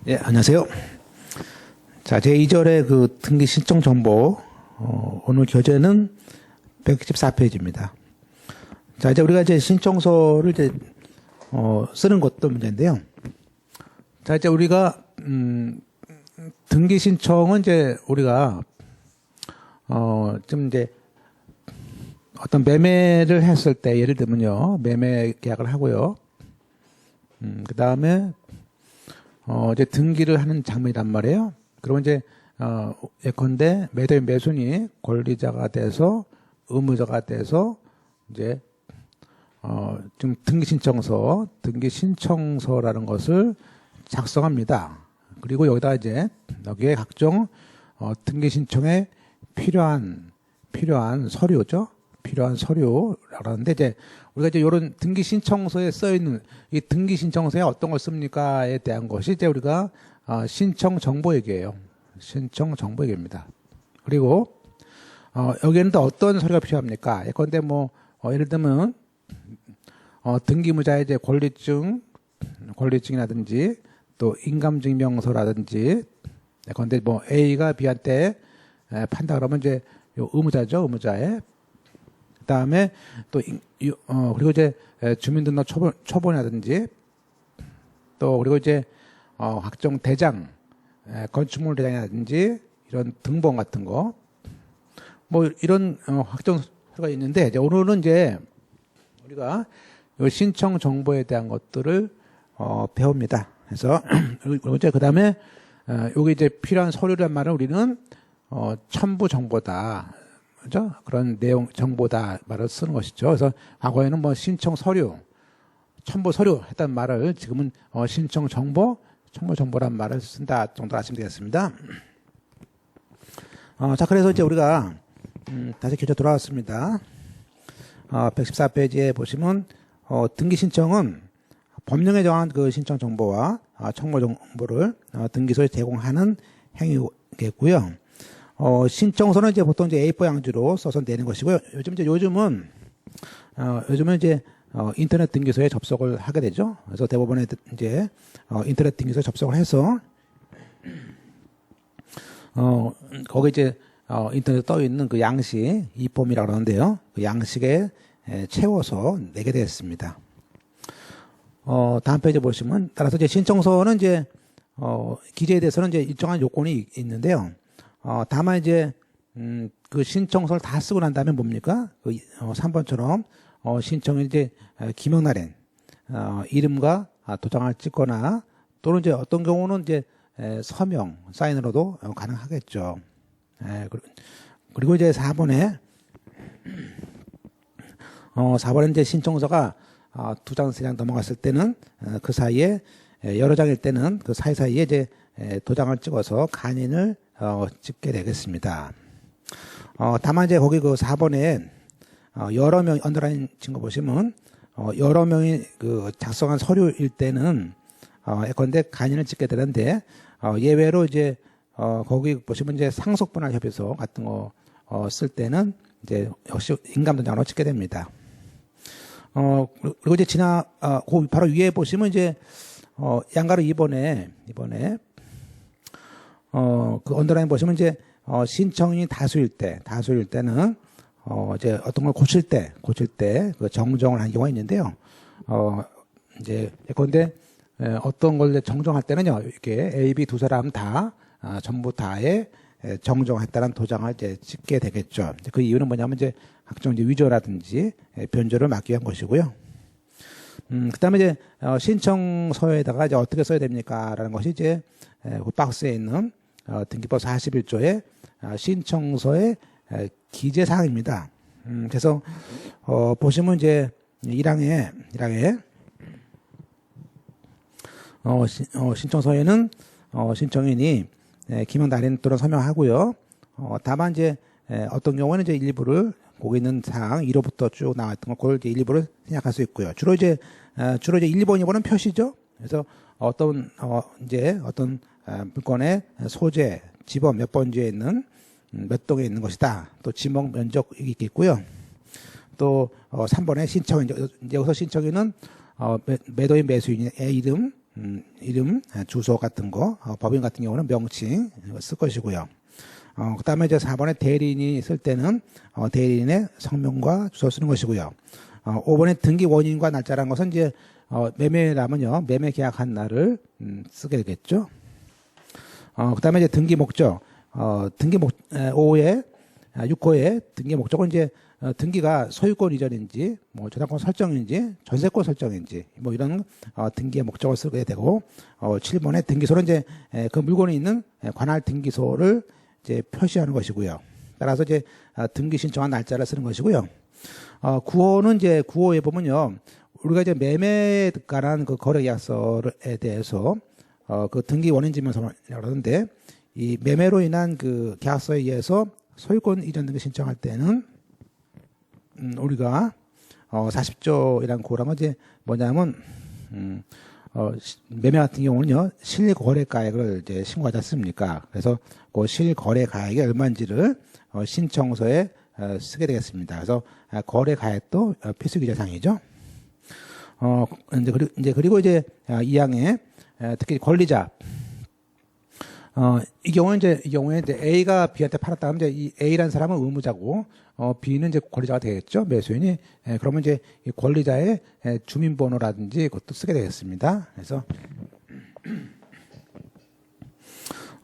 예, 안녕하세요. 자, 제2절의 그 등기 신청 정보, 오늘 교재는 114페이지입니다. 자, 이제 우리가 이제 신청서를 이제, 쓰는 것도 문제인데요. 자, 이제 우리가, 등기 신청은 이제 우리가, 좀 이제, 어떤 매매를 했을 때, 예를 들면요, 매매 계약을 하고요. 그 다음에, 이제 등기를 하는 장면이란 말이에요. 그러면 이제, 예컨대 매도인 매수인이 권리자가 돼서 의무자가 돼서 이제, 지금 등기 신청서라는 것을 작성합니다. 그리고 여기다 이제, 여기에 각종, 등기 신청에 필요한 서류죠. 필요한 서류라고 하는데 이제 우리가 이제 이런 등기 신청서에 써 있는 이 등기 신청서에 어떤 걸 씁니까에 대한 것이 이제 우리가 신청 정보 얘기예요. 신청 정보 얘기입니다. 그리고 여기에는 또 어떤 서류가 필요합니까? 예컨대 뭐 예를 들면 등기무자의 이제 권리증이라든지 또 인감증명서라든지 예컨대 뭐 A가 B한테 판다 그러면 이제 요 의무자죠, 의무자의 그다음에 또 그리고 이제 주민등록 초본이라든지 또 그리고 이제 각종 대장 건축물 대장이라든지 이런 등본 같은 거 뭐 이런 확정 서류가 있는데 이제 오늘은 이제 우리가 이 신청 정보에 대한 것들을 배웁니다. 그래서 그리고 이제 그다음에 여기 이제 필요한 서류란 말은 우리는 첨부 정보다. 그죠? 그런 내용, 정보다 말을 쓰는 것이죠. 그래서 과거에는 뭐 신청 서류, 첨부 서류 했던 말을 지금은 신청 정보, 첨부 정보란 말을 쓴다 정도 아시면 되겠습니다. 자, 그래서 이제 우리가, 다시 교재 돌아왔습니다. 114페이지에 보시면, 등기 신청은 법령에 정한 그 신청 정보와 첨부 정보를 등기소에 제공하는 행위겠고요. 신청서는 이제 보통 이제 A4 양지로 써서 내는 것이고요. 요즘은 이제 인터넷 등기소에 접속을 하게 되죠. 그래서 대법원에 이제 인터넷 등기소에 접속을 해서 거기 이제 인터넷에 떠 있는 그 양식 이폼이라고 하는데요. 그 양식에 채워서 내게 되었습니다. 다음 페이지 보시면 따라서 이제 신청서는 이제 기재에 대해서는 이제 일정한 요건이 있는데요. 다만 이제 그 신청서를 다 쓰고 난 다음에 뭡니까? 그 3번처럼 신청이 이제 기명날엔 이름과 도장을 찍거나 또는 이제 어떤 경우는 이제 서명 사인으로도 가능하겠죠. 그리고 이제 4번에 이제 신청서가 2장, 3장 넘어갔을 때는 그 사이에 여러 장일 때는 그 사이사이에 이제 도장을 찍어서 간인을 찍게 되겠습니다. 다만 이제 거기 그 4번에 여러 명 언더라인 친 거 보시면 여러 명이 그 작성한 서류일 때는 예컨대 간인을 찍게 되는데 예외로 이제 거기 보시면 이제 상속분할 협의서 같은 거 쓸 때는 이제 역시 인감도장으로 찍게 됩니다. 그리고 이제 그 바로 위에 보시면 이제 양가로 2번에 그 언더라인 보시면 이제 신청이 다수일 때는 이제 어떤 걸 고칠 때 그 정정을 한 경우가 있는데요. 이제 예컨대 어떤 걸 정정할 때는요. 이렇게 A, B 두 사람 다 전부 다에 정정했다는 도장을 이제 찍게 되겠죠. 그 이유는 뭐냐면 이제 각종 이제 위조라든지 변조를 막기 위한 것이고요. 그다음에 이제 신청서에다가 이제 어떻게 써야 됩니까라는 것이 이제 그 박스에 있는 등기법 41조의 신청서의 기재 사항입니다. 그래서 보시면 이제 1항에 신청서에는 신청인이 기명 날인 또는 서명하고요. 다만 이제 어떤 경우에는 이제 일부를 거기 있는 사항 1호부터 쭉 나왔던 걸 그걸 이제 일부를 생략할 수 있고요. 주로 이제 1번, 2번은 표시죠. 그래서 어떤 물건의 소재, 지번 몇 번지에 있는 몇 동에 있는 것이다. 또 지목 면적이 있겠고요. 또 3번에 신청 이제 여기서 신청인은 매도인 매수인의 이름, 이름, 주소 같은 거, 법인 같은 경우는 명칭 쓸 것이고요. 그 다음에 이제 4번에 대리인이 있을 때는 대리인의 성명과 주소 쓰는 것이고요. 5번에 등기 원인과 날짜라는 것은 이제 매매라면요, 매매 계약한 날을 쓰게 되겠죠. 그 다음에 이제 등기 목적, 6호에 등기 목적은 이제 등기가 소유권 이전인지, 뭐 저당권 설정인지, 전세권 설정인지, 뭐 이런 등기의 목적을 쓰게 되고, 7번에 등기소는 이제 그 물건이 있는 관할 등기소를 이제 표시하는 것이고요. 따라서 이제 등기 신청한 날짜를 쓰는 것이고요. 9호는 이제 9호에 보면요, 우리가 이제 매매에 관한 그 거래 계약서에 대해서 그 등기 원인 증명서라고 하는데, 이 매매로 인한 그 계약서에 의해서 소유권 이전 등기 신청할 때는 우리가 40조이라는 구호라면 이제 뭐냐면 매매 같은 경우는요, 실거래가액을 이제 신고하지 않습니까? 그래서 그 실거래가액이 얼마인지를 신청서에 쓰게 되겠습니다. 그래서 거래가액도 필수 기재사항이죠. 그리고 이제 2항에 특히 권리자, 이 경우에 이제 A가 B한테 팔았다 하면 이제 이 A라는 사람은 의무자고, B는 이제 권리자가 되겠죠. 매수인이. 그러면 이제 이 권리자의 주민번호라든지 그것도 쓰게 되겠습니다. 그래서,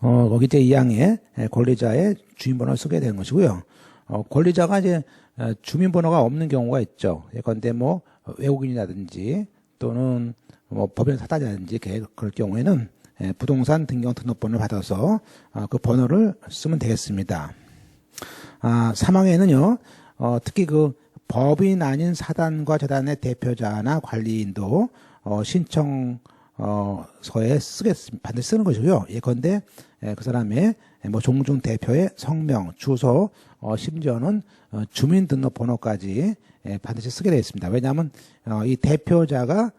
거기 이제 2항에 권리자의 주민번호를 쓰게 되는 것이고요. 권리자가 이제 주민번호가 없는 경우가 있죠. 예컨대 뭐 외국인이라든지 또는 뭐 법인 사단이라든지 그럴 경우에는 부동산 등기등록번호를 받아서 그 번호를 쓰면 되겠습니다. 3항에는요, 특히 그 법인 아닌 사단과 재단의 대표자나 관리인도 신청서에 반드시 쓰는 것이고요. 예컨대 그 사람의 뭐 종중 대표의 성명, 주소, 심지어는 주민등록번호까지 반드시 쓰게 되어 있습니다. 왜냐하면 이 대표자가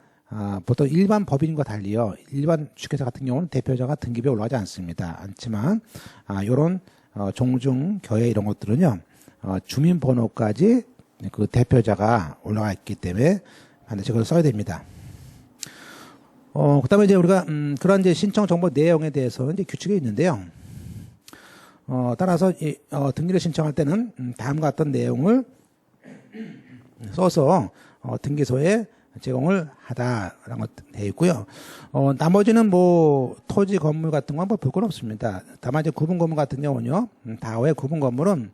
보통 일반 법인과 달리요, 일반 주식회사 같은 경우는 대표자가 등기부에 올라가지 않지만 이런 종중, 교회 이런 것들은요, 주민번호까지 그 대표자가 올라가 있기 때문에 반드시 그걸 써야 됩니다. 그다음에 이제 우리가 그런 이제 신청 정보 내용에 대해서 이제 규칙이 있는데요. 따라서 등기를 신청할 때는 다음과 같은 내용을 써서 등기소에 제공을 하다라는 것 되어 있고요. 나머지는 뭐 토지 건물 같은 건 뭐 볼 건 없습니다. 다만 이제 구분 건물 같은 경우는요, 다오의 구분 건물은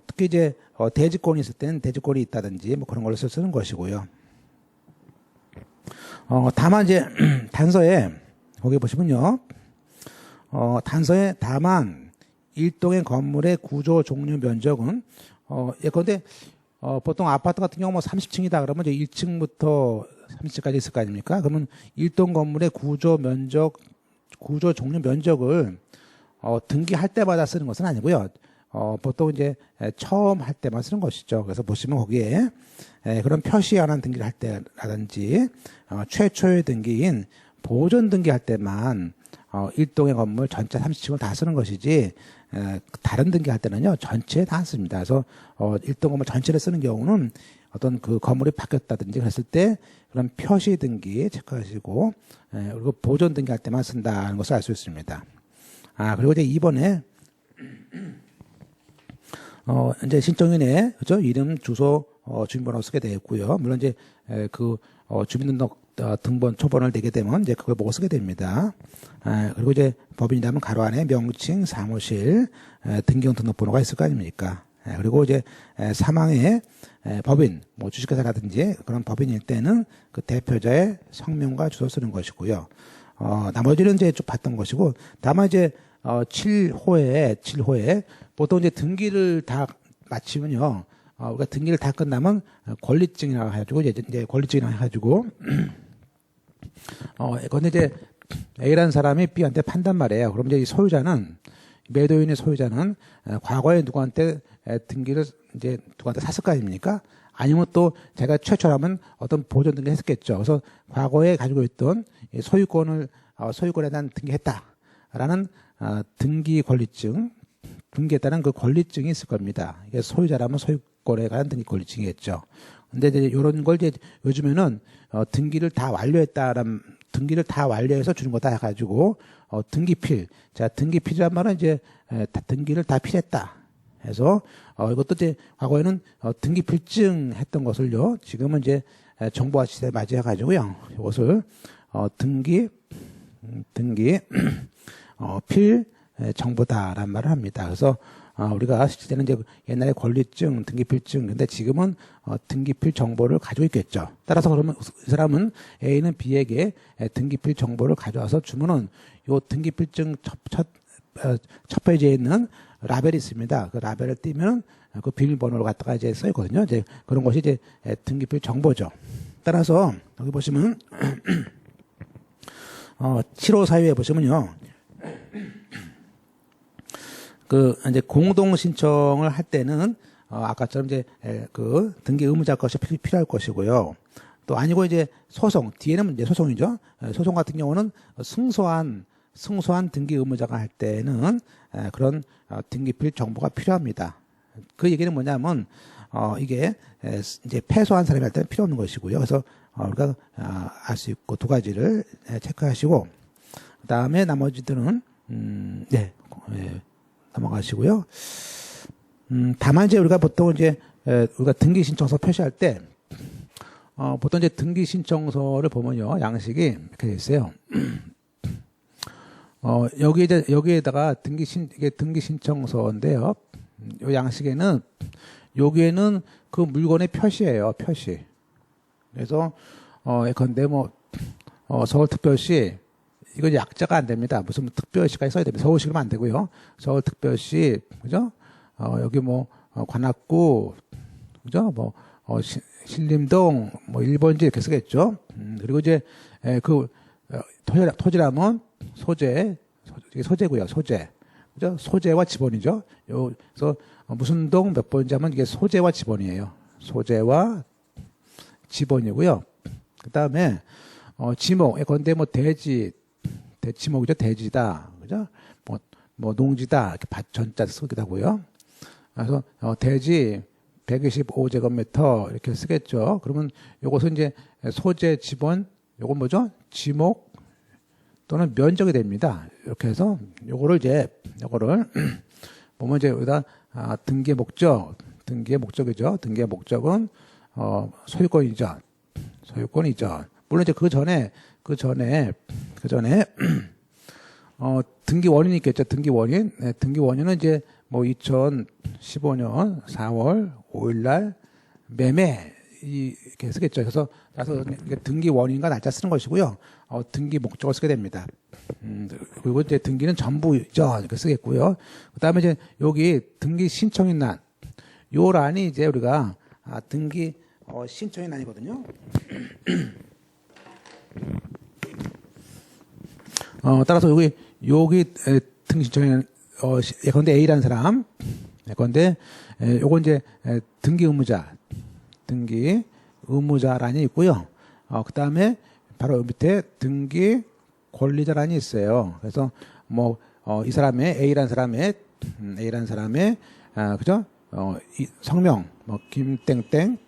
특히 이제 대지권이 있을 때는 대지권이 있다든지 뭐 그런 걸로 쓰는 것이고요. 다만 이제 단서에 거기 보시면요, 단서에 다만 일동의 건물의 구조 종류 면적은 예컨대 보통 아파트 같은 경우 뭐 30층이다 그러면 이제 1층부터 30층까지 있을 거 아닙니까? 그러면 일동 건물의 구조 종류 면적을 등기할 때마다 쓰는 것은 아니고요. 보통 이제 처음 할 때만 쓰는 것이죠. 그래서 보시면 거기에 그런 표시 안 한 등기를 할 때라든지 최초의 등기인 보존 등기할 때만 일동의 건물 전체 30층을 다 쓰는 것이지, 다른 등기할 때는요, 전체 다 안 씁니다. 그래서 일동 건물 전체를 쓰는 경우는 어떤 그 건물이 바뀌었다든지 그랬을 때 그런 표시 등기 체크하시고, 그리고 보존 등기할 때만 쓴다는 것을 알 수 있습니다. 그리고 이제 2번에 이제 신청인의 그죠, 이름, 주소, 주민번호 쓰게 되어 있고요. 물론 이제 그 주민등록 등본 초본을 내게 되면 이제 그걸 보고 쓰게 됩니다. 그리고 이제 법인이라면 가로 안에 명칭, 사무실, 등기용 등록번호가 있을 거 아닙니까? 그리고 이제 사망의 법인, 뭐 주식회사라든지 그런 법인일 때는 그 대표자의 성명과 주소 쓰는 것이고요. 나머지는 이제 쭉 봤던 것이고, 다만 이제 7호에 보통 이제 등기를 다 마치면요, 우리가 등기를 다 끝나면 권리증이라고 해가지고 이제 권리증이라고 해가지고 근데 이제 A라는 사람이 B한테 판단 말이에요. 그럼 이제 이 소유자는, 매도인의 소유자는 과거에 누구한테 등기를 이제 누구한테 샀을 거 아닙니까? 아니면 또 제가 최초라면 어떤 보존 등기 했었겠죠. 그래서 과거에 가지고 있던 소유권에 대한 등기했다라는 등기 권리증, 등기했다는 그 권리증이 있을 겁니다. 이게 소유자라면 소유권에 관한 등기 권리증이겠죠. 근데 이제 이런 걸 이제 요즘에는 등기를 다 완료했다라는 등기를 다 완료해서 주는 거다 해가지고 등기필. 자, 등기필이란 말은 이제 등기를 다 필했다 해서 이것도 이제 과거에는 등기필증 했던 것을요, 지금은 이제 정보화 시대에 맞이해가지고요, 이것을 등기 필 정보다라는 말을 합니다. 그래서 우리가 실제는 이제 옛날에 권리증, 등기필증, 근데 지금은 등기필 정보를 가지고 있겠죠. 따라서 그러면 이 사람은 A는 B에게 등기필 정보를 가져와서 주면은 요 등기필증 첫 페이지에 있는 라벨이 있습니다. 그 라벨을 띄면 그 비밀번호를 갖다가 이제 써 있거든요. 이제 그런 것이 이제 등기필 정보죠. 따라서 여기 보시면 7호 사유에 보시면요. 그 이제 공동 신청을 할 때는 아까처럼 이제 그 등기 의무자 것이 필요할 것이고요. 또 아니고 이제 소송, 뒤에는 이제 소송이죠. 소송 같은 경우는 승소한 등기 의무자가 할 때는 그런 등기필 정보가 필요합니다. 그 얘기는 뭐냐면 이게 이제 패소한 사람이 할 때는 필요 없는 것이고요. 그래서 우리가 알 수 있고 두 가지를 체크하시고, 그다음에 나머지들은 넘어가시고요. 다만 이제 우리가 보통 이제 우리가 등기 신청서 표시할 때 보통 이제 등기 신청서를 보면요, 양식이 이렇게 돼 있어요. 여기에다가 이게 등기 신청서인데요. 요 양식에는 여기에는 그 물건의 표시예요, 표시. 그래서 예컨대 서울특별시, 이거 약자가 안 됩니다. 무슨 특별시까지 써야 됩니다. 서울시 그러면 안 되고요. 서울특별시, 그죠? 여기 관악구, 그죠? 신림동, 1번지 이렇게 쓰겠죠. 그리고 이제, 토지라면 이게 소재고요, 소재. 그죠? 소재와 지번이죠. 그래서 무슨 동 몇 번지 하면 이게 소재와 지번이에요. 소재와 지번이고요. 그 다음에, 지목, 예컨대 대지목이죠. 대지다. 그죠? 농지다. 이렇게 전자 쓰기도 하고요. 그래서, 대지 125제곱미터 이렇게 쓰겠죠. 그러면 요것은 이제 소재 지번, 요건 뭐죠? 지목 또는 면적이 됩니다. 이렇게 해서 요거를 보면 이제 여기다 등기의 목적이죠. 등기의 목적은 소유권 이전. 물론 이제 그 전에 등기 원인이 있겠죠. 등기 원인. 등기 원인은 이제 2015년 4월 5일 날 매매 이렇게 쓰겠죠. 그래서 등기 원인과 날짜 쓰는 것이고요. 등기 목적을 쓰게 됩니다. 그리고 이제 등기는 전부죠. 이렇게 쓰겠고요. 그다음에 이제 여기 등기 신청인 란, 요 란이 이제 우리가 등기 신청인 란이거든요. 따라서 여기 등기 신청인 예컨대 A라는 사람, 예컨대 요건 이제 등기 의무자란이 있고요. 그다음에 바로 밑에 등기 권리자란이 있어요. 그래서 이 사람의 A라는 사람의 그죠? 성명 김땡땡,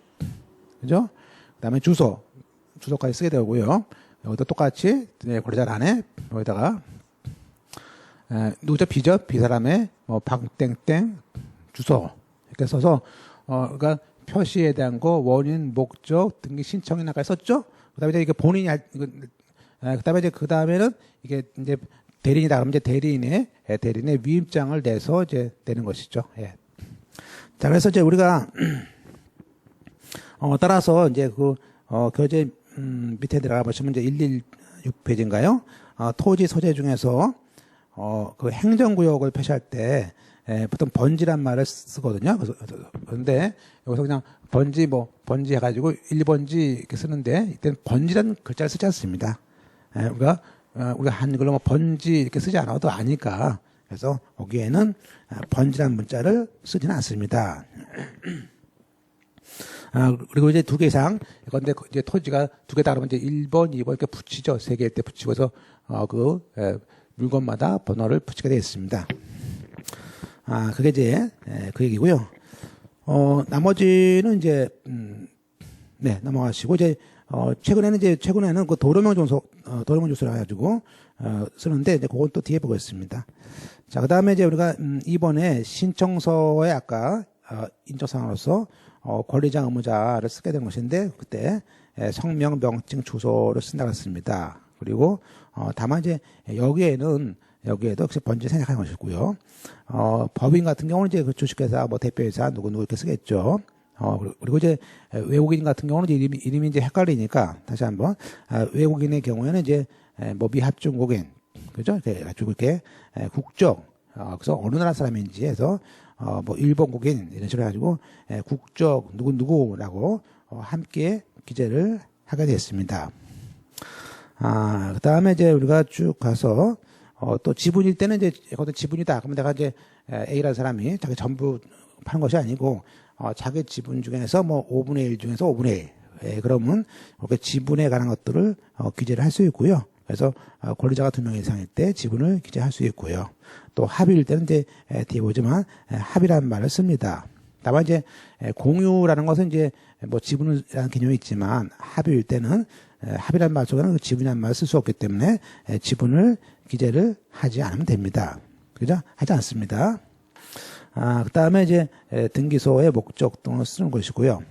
그죠? 그다음에 주소까지 쓰게 되고요. 여기도 똑같이 권리자란에 여기다가 누구죠? B죠? B 사람의 박땡땡 주소 이렇게 써서 그러니까 표시에 대한 거, 원인, 목적, 등기 신청이나까지 썼죠. 그다음에 이제 이게 본인이 그다음에는 이게 이제 대리인이다 그러면 이제 대리인의 위임장을 내서 이제 내는 것이죠. 예. 자, 그래서 이제 우리가 따라서 이제 교재 밑에 들어가 보시면 이제 116페이지인가요? 토지 소재 중에서 그 행정구역을 표시할 때 보통 번지란 말을 쓰거든요. 그런데 여기서 그냥 번지 해가지고 1번지 이렇게 쓰는데 이때는 번지라는 글자를 쓰지 않습니다. 우리가 한글로 번지 이렇게 쓰지 않아도 아니까. 그래서 거기에는 번지라는 문자를 쓰지는 않습니다. 그리고 이제 2개 이상, 그런데 이제 토지가 2개다 그러면 이제 1번, 2번 이렇게 붙이죠. 3개일 때 붙이고 해서 물건마다 번호를 붙이게 되어 있습니다. 그게 이제 그 얘기고요. 나머지는 이제 넘어가시고 이제 최근에는 그 도로명 조서를 해가지고, 쓰는데, 이제 그건 또 뒤에 보겠습니다. 자, 그 다음에 이제 우리가, 이번에 신청서에 아까, 인적사항으로서, 권리자 의무자를 쓰게 된 것인데, 그때, 성명, 명칭, 주소를 쓴다고 했습니다. 그리고, 다만 이제, 여기에도 역시 번지 생략하는 것이고요. 법인 같은 경우는 이제 그 주식회사, 뭐 대표회사, 누구 이렇게 쓰겠죠. 그리고 이제 외국인 같은 경우는 이제 이름이 이제 헷갈리니까 다시 한번, 외국인의 경우에는 이제, 뭐 미합중국인, 그죠? 이렇게, 국적, 그래서 어느 나라 사람인지 해서, 뭐 일본국인 이런 식으로 해가지고, 국적, 누구라고, 함께 기재를 하게 됐습니다. 그 다음에 이제 우리가 쭉 가서, 또 지분일 때는 이제, 이것도 지분이다. 그러면 내가 이제, A라는 사람이 자기 전부 파는 것이 아니고, 자기 지분 중에서 뭐 5분의 1 중에서 5분의 1. 그러면, 그렇게 지분에 관한 것들을, 기재를 할 수 있고요. 그래서, 권리자가 2명 이상일 때 지분을 기재할 수 있고요. 또 합의일 때는 이제, 뒤에 보지만, 합의라는 말을 씁니다. 다만 이제, 공유라는 것은 이제, 뭐 지분이라는 개념이 있지만, 합의일 때는, 합의란 말 속에는 그 지분이라는 말을 쓸 수 없기 때문에, 지분을 기재를 하지 않으면 됩니다. 그죠? 하지 않습니다. 그 다음에 이제, 등기소의 목적 등을 쓰는 것이고요.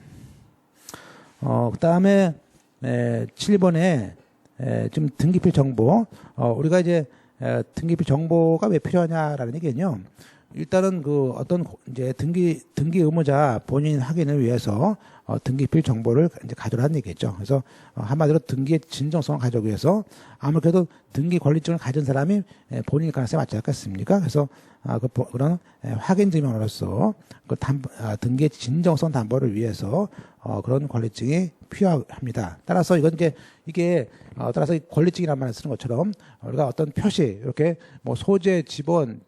그 다음에, 7번에, 좀 등기필 정보, 우리가 이제, 등기필 정보가 왜 필요하냐라는 얘기는요. 일단은 그 어떤 이제 등기 의무자 본인 확인을 위해서 등기필 정보를 이제 가져라는 얘기겠죠. 그래서 한마디로 등기의 진정성을 가져오기 위해서 아무래도 등기 권리증을 가진 사람이 본인일 가능성이 맞지 않겠습니까? 그래서 그런 확인 증명으로서 그 등기의 진정성 담보를 위해서 그런 권리증이 필요합니다. 따라서 이건 이제 이게 따라서 권리증이라는 말을 쓰는 것처럼 우리가 어떤 표시 이렇게 뭐 소재, 지번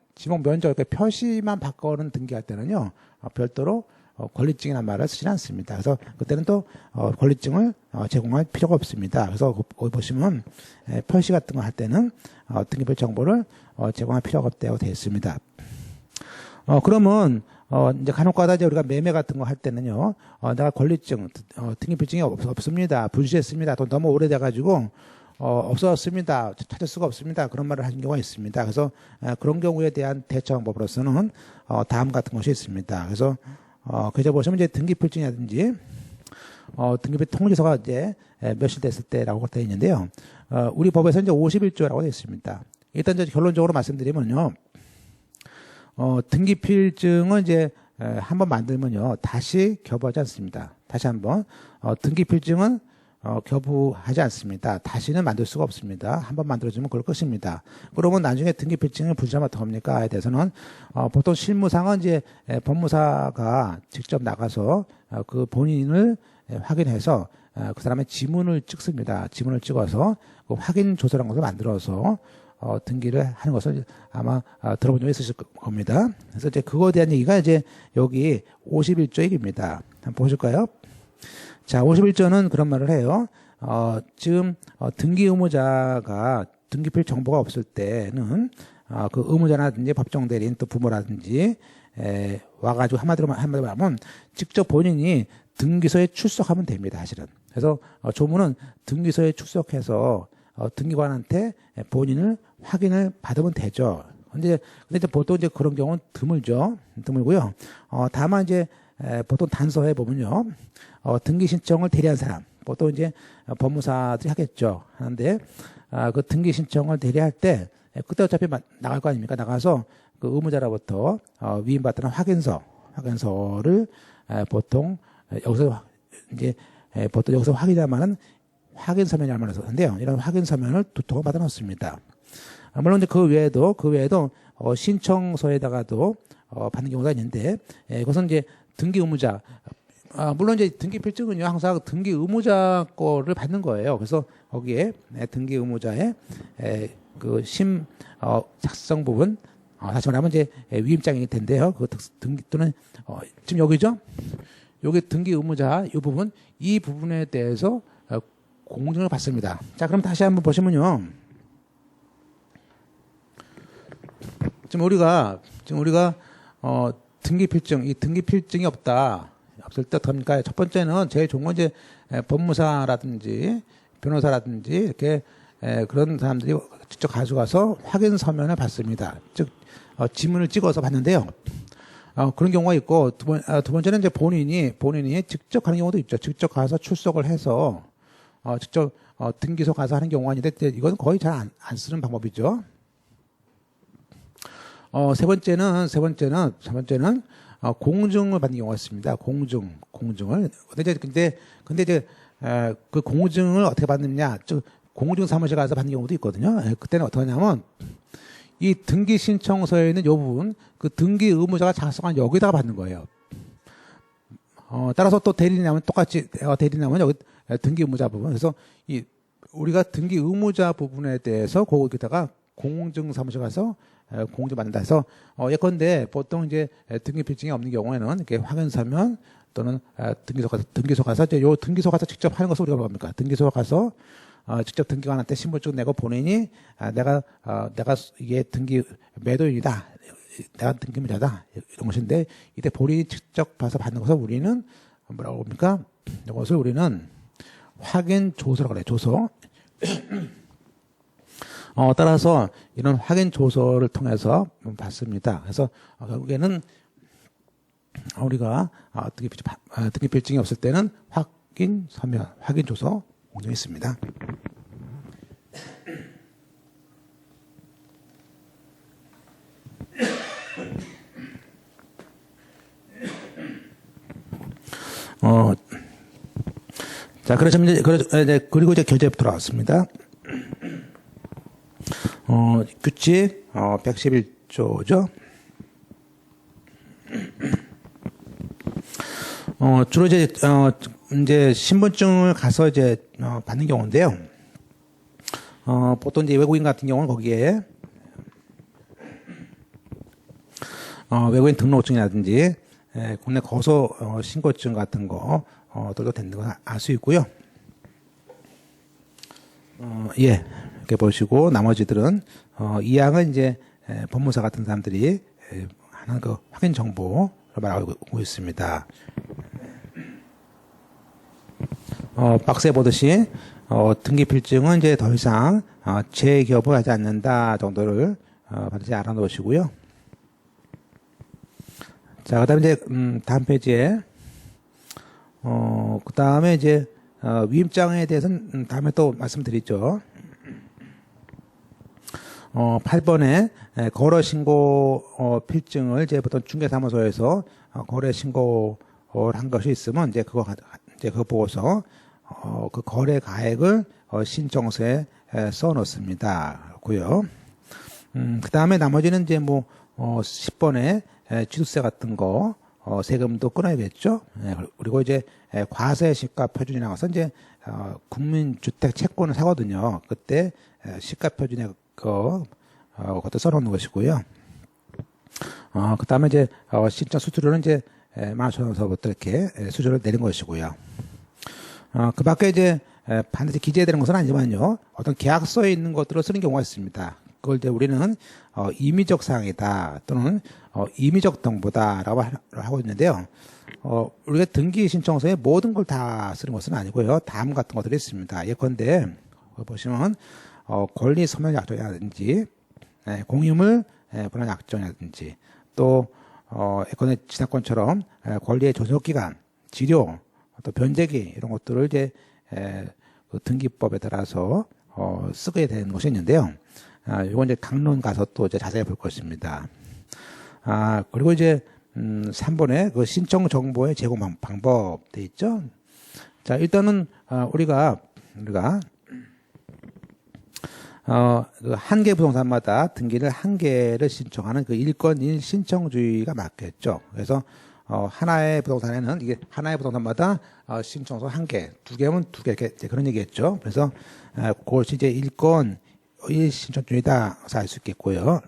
면적 이렇게 표시만 바꿔는 등기할 때는요 별도로 권리증이라는 말을 쓰지 않습니다. 그래서 그때는 또 권리증을 제공할 필요가 없습니다. 그래서 거기 보시면 표시 같은 거 할 때는 등기별 정보를 제공할 필요가 없다고 되어 있습니다. 그러면 이제 간혹가다 이제 우리가 매매 같은 거 할 때는요 내가 권리증 등기필증이 없습니다. 불주했습니다. 또 너무 오래돼가지고 없어졌습니다. 찾을 수가 없습니다. 그런 말을 하는 경우가 있습니다. 그래서 그런 경우에 대한 대처 방법으로서는 다음 같은 것이 있습니다. 그래서 그저 보시면 이제 등기필증이라든지 등기필 통지서가 이제 몇일 됐을 때라고 되어 있는데요. 우리 법에서 이제 51조라고 되어 있습니다. 일단 이제 결론적으로 말씀드리면요. 등기필증은 이제 한번 만들면요 다시 교부하지 않습니다. 다시 한번 등기필증은 교부하지 않습니다. 다시는 만들 수가 없습니다. 한번 만들어주면 그럴 것입니다. 그러면 나중에 등기필증을 불지하면 어떡합니까?에 대해서는 보통 실무상은 이제 법무사가 직접 나가서 그 본인을 확인해서 그 사람의 지문을 찍습니다. 지문을 찍어서 그 확인 조서라는 것을 만들어서 등기를 하는 것을 아마 들어본 적이 있으실 겁니다. 그래서 이제 그거에 대한 얘기가 이제 여기 51조 얘기입니다. 한번 보실까요? 자, 51조는 그런 말을 해요. 지금 등기 의무자가 등기필 정보가 없을 때는 그 의무자라든지 법정 대리인 또 부모라든지 와가지고 한마디로 하면 직접 본인이 등기소에 출석하면 됩니다. 사실은. 그래서 조문은 등기소에 출석해서 등기관한테 본인을 확인을 받으면 되죠. 근데 이제 보통 이제 그런 경우는 드물고요. 다만 이제 보통 단서에 보면요. 등기 신청을 대리한 사람, 보통 이제 법무사들이 하겠죠. 하는데, 그 등기 신청을 대리할 때, 그때 어차피 나갈 거 아닙니까? 나가서 그 의무자로부터 위임받는 확인서를 보통 여기서 이제 보통 여기서 확인하면은 확인 서면이 얼마나 썼는데요. 이런 확인 서면을 2통을 받아 놓습니다. 물론 이제 그 외에도 신청서에다가도 받는 경우가 있는데, 그것은 이제 등기 의무자, 물론 이제 등기 필증은요 항상 등기 의무자 거를 받는 거예요. 그래서 거기에 등기 의무자의 그 작성 부분, 다시 말하면 이제 위임장일 텐데요. 그 등기 또는 지금 여기죠. 여기 등기 의무자 이 부분에 대해서 공증을 받습니다. 자, 그럼 다시 한번 보시면요. 지금 우리가 등기 필증이 없다. 없을 때 어떡합니까? 첫 번째는 제일 좋은 건 이제 법무사라든지 변호사라든지 이렇게 그런 사람들이 직접 가져가서 확인 서면을 받습니다. 즉 지문을 찍어서 받는데요. 그런 경우가 있고 두 번째는 이제 본인이 직접 가는 경우도 있죠. 직접 가서 출석을 해서 직접 등기소 가서 하는 경우가 있는데 이건 거의 잘 안 쓰는 방법이죠. 세 번째는 공증을 받는 경우가 있습니다. 공증을. 근데 이제 그 공증을 어떻게 받느냐? 즉 공증 사무실 가서 받는 경우도 있거든요. 그때는 어떻게 하냐면 이 등기 신청서에 있는 이 부분, 그 등기 의무자가 작성한 여기다가 받는 거예요. 따라서 또 대리인하면 똑같이 대리인하면 여기 등기 의무자 부분. 그래서 우리가 등기 의무자 부분에 대해서 거기다가 공증 사무실 가서 공증 받는다 해서 예컨대 보통 이제 등기 필증이 없는 경우에는 이렇게 확인 서면 또는 등기소 가서 이제 요 등기소 가서 직접 하는 것을 우리가 뭡니까? 등기소 가서 직접 등기관한테 신분증 내고 본인이 내가 이게 등기 매도인이다, 내가 등기무자다 이런 것인데 이때 본인이 직접 봐서 받는 것을 우리는 뭐라고 합니까? 이것을 우리는 확인 조서라고 그래요. 조서. 따라서 이런 확인 조서를 통해서 받습니다. 그래서 결국에는 우리가 등기 필증이 없을 때는 확인 서면, 확인 조서 공증이 있습니다. 자, 그리고 이제 교재 들어왔습니다. 규칙 111조죠. 주로 이제 신분증을 가서 이제 받는 경우인데요. 보통 이제 외국인 같은 경우는 거기에 외국인 등록증이라든지 국내 거소 신고증 같은 거들도 되는 거 알 수 있고요. 예. 이렇게 보시고 나머지들은 이항은 이제 법무사 같은 사람들이 하는 그 확인 정보를 말하고 있습니다. 박스에 보듯이 등기 필증은 이제 더 이상 재기업을 하지 않는다 정도를 반드시 알아놓으시고요. 자, 그다음에 이제 다음 페이지에 그다음에 이제 위임장에 대해서는 다음에 또 말씀드리죠. 8번에 거래 신고 필증을 이제 보통 중개사무소에서 거래 신고를 한 것이 있으면 이제 그거 보고서 그 거래 가액을 신청서에 써 놓습니다. 고요. 그 다음에 나머지는 이제 10번에 취득세 같은 거 세금도 끊어야겠죠. 그리고 이제 과세 시가 표준이 나와서 이제 국민주택 채권을 사거든요. 그때 시가 표준에 그것도 써놓는 것이고요. 그 다음에 이제 신청 수수료는 이제 15,000원서부터 이렇게 수수료를 내는 것이고요. 그 밖에 이제 반드시 기재되는 것은 아니지만요. 어떤 계약서에 있는 것들을 쓰는 경우가 있습니다. 그걸 이제 우리는 임의적 사항이다 또는 임의적 정보다라고 하고 있는데요. 우리가 등기 신청서에 모든 걸 다 쓰는 것은 아니고요. 다음 같은 것들이 있습니다. 예컨대 보시면 권리 소멸 약정이라든지 공유물 분할 약정이라든지 또 예컨대 지나권처럼 권리의 존속 기간, 지료, 또 변제기 이런 것들을 이제 그 등기법에 따라서 쓰게 되는 것이 있는데요. 이건 이제 강론 가서 또 이제 자세히 볼 것입니다. 그리고 이제 3번에 그 신청 정보의 제공 방법 돼 있죠. 자, 일단은 우리가 그 한 개 부동산마다 등기를 한 개를 신청하는 그 일건 일 신청주의가 맞겠죠. 그래서 하나의 부동산에는 이게 하나의 부동산마다 신청서 한 개, 두 개면 두 개 이렇게 그런 얘기겠죠. 그래서 그것이 이제 일건 일 신청주의다 알 수 있겠고요.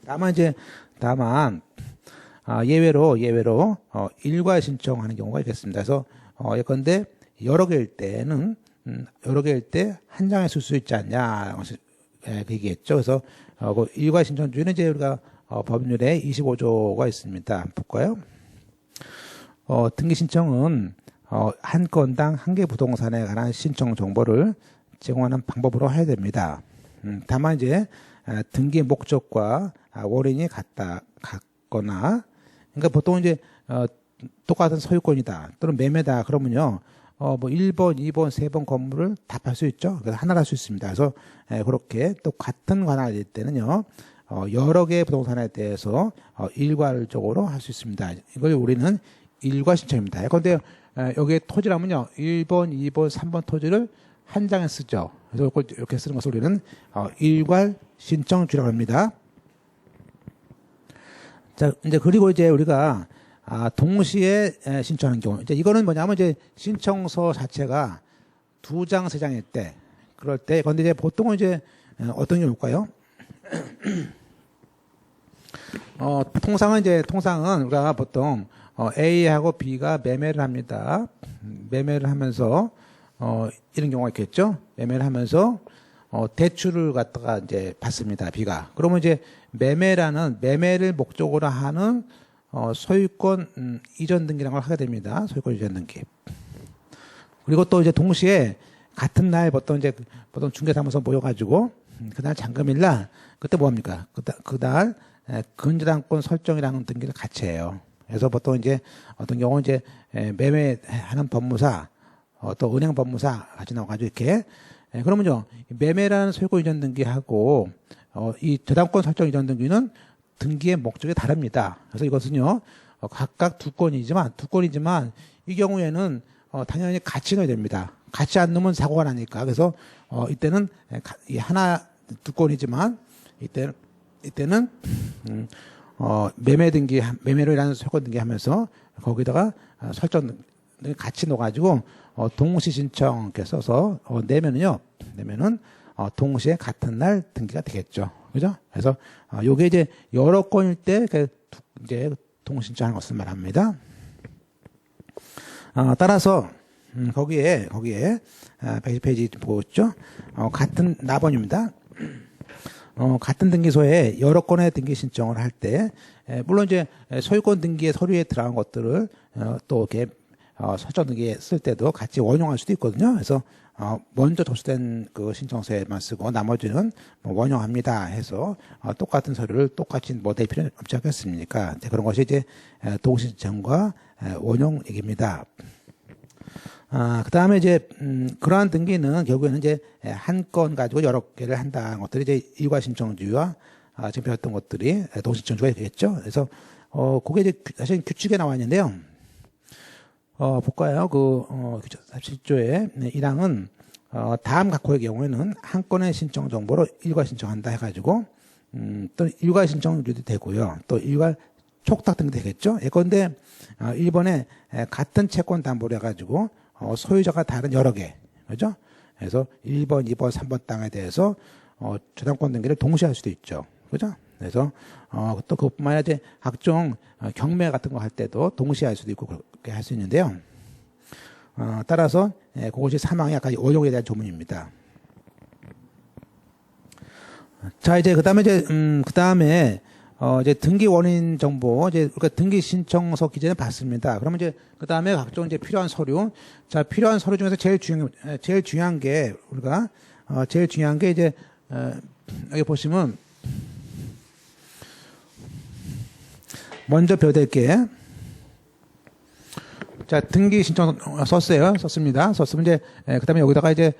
다만 예외로 일괄 신청하는 경우가 있겠습니다. 그래서 예컨대 여러 개일 때 한 장에 쓸 수 있지 않냐 그 얘기했죠. 그래서 그 일괄 신청주의는 이제 우리가 법률에 25조가 있습니다. 볼까요? 등기 신청은 한 건당 한 개 부동산에 관한 신청 정보를 제공하는 방법으로 해야 됩니다. 다만 이제 등기 목적과 원인이 같거나, 그러니까 보통 이제 똑같은 소유권이다 또는 매매다 그러면요, 뭐 1번, 2번, 3번 건물을 다 팔 수 있죠. 그래서 하나를 할 수 있습니다. 그래서 그렇게 또 같은 관할일 이 때는요, 여러 개의 부동산에 대해서 일괄적으로 할 수 있습니다. 이걸 우리는 일괄 신청입니다. 그런데 여기에 토지라면요, 1번, 2번, 3번 토지를 한 장에 쓰죠. 그래서 이렇게 쓰는 것을 우리는 일괄 신청주라고 합니다. 자, 이제 그리고 이제 우리가 동시에 신청하는 경우, 이제 이거는 뭐냐면 이제 신청서 자체가 2장, 3장일 때, 그럴 때, 그런데 이제 보통은 이제 어떤 경우일까요? 통상은 우리가 보통 A하고 B가 매매를 합니다. 매매를 하면서 이런 경우가 있겠죠. 매매를 하면서 대출을 갖다가 이제 받습니다. B가. 그러면 이제 매매를 목적으로 하는 소유권 이전 등기라는 걸 하게 됩니다. 소유권 이전 등기. 그리고 또 이제 동시에 같은 날 보통 중개사무소 모여가지고 그날 잔금일 날 그때 뭐 합니까? 그날 근저당권 설정이라는 등기를 같이 해요. 그래서 보통 이제 어떤 경우 이제 매매하는 법무사 또 은행 법무사 같이 나와가지고 이렇게 그러면요, 매매라는 소유권 이전 등기하고 이 저당권 설정 이전 등기는 등기의 목적이 다릅니다. 그래서 이것은요, 각각 두 건이지만 이 경우에는 당연히 같이 넣어야 됩니다. 같이 안 넣으면 사고가 나니까. 그래서 이때는 두 건이지만 이때는 매매로 일하는 소유권 등기하면서 거기다가 설정 등기 같이 넣어가지고 동시 신청 이렇게 써서 내면은 동시에 같은 날 등기가 되겠죠. 그죠? 그래서 요게 이제 여러 건일 때 이제 동시 신청하는 것을 말합니다. 따라서 거기에 120페이지 보고 있죠? 같은 나번입니다. 같은 등기소에 여러 건의 등기 신청을 할 때, 물론 이제 소유권 등기의 서류에 들어간 것들을 또 이렇게 설정 등기에 쓸 때도 같이 원용할 수도 있거든요. 그래서 먼저 접수된 그 신청서에만 쓰고 나머지는 뭐 원용합니다 해서 똑같은 서류를 똑같이 낼 필요는 없지 않겠습니까? 그런 것이 이제 동신청과 원용 얘기입니다. 그 다음에 이제, 그러한 등기는 결국에는 이제 한 건 가지고 여러 개를 한다는 것들이 이제 일괄 신청주의와 지금 배웠던 것들이 동신청주의가 되겠죠. 그래서, 그게 이제 사실 규칙에 나와 있는데요. 볼까요? 47조의 1항은, 다음 각호의 경우에는 한 건의 신청 정보로 일괄 신청한다 해가지고, 또 일괄 신청주의도 되고요. 또 일괄 촉탁 등도 되겠죠. 예컨대, 1번에 같은 채권 담보를 해가지고, 소유자가 다른 여러 개, 그죠? 그래서 1번, 2번, 3번 땅에 대해서 저당권 등기를 동시에 할 수도 있죠, 그죠? 그래서 또 그것뿐만 아니라 이제 각종 경매 같은 거 할 때도 동시에 할 수도 있고 그렇게 할 수 있는데요. 따라서 그것이 사망의 약간 원용에 대한 조문입니다. 자, 이제 그다음에 이제 등기 원인 정보, 우리가 등기 신청서 기재는 받습니다. 그러면 이제 그 다음에 각종 이제 필요한 서류. 자, 필요한 서류 중에서 제일 중요한 게 이제, 여기 보시면, 먼저 배워야 될 게, 자, 등기 신청 썼습니다. 썼으면 이제, 그 다음에 여기다가 이제,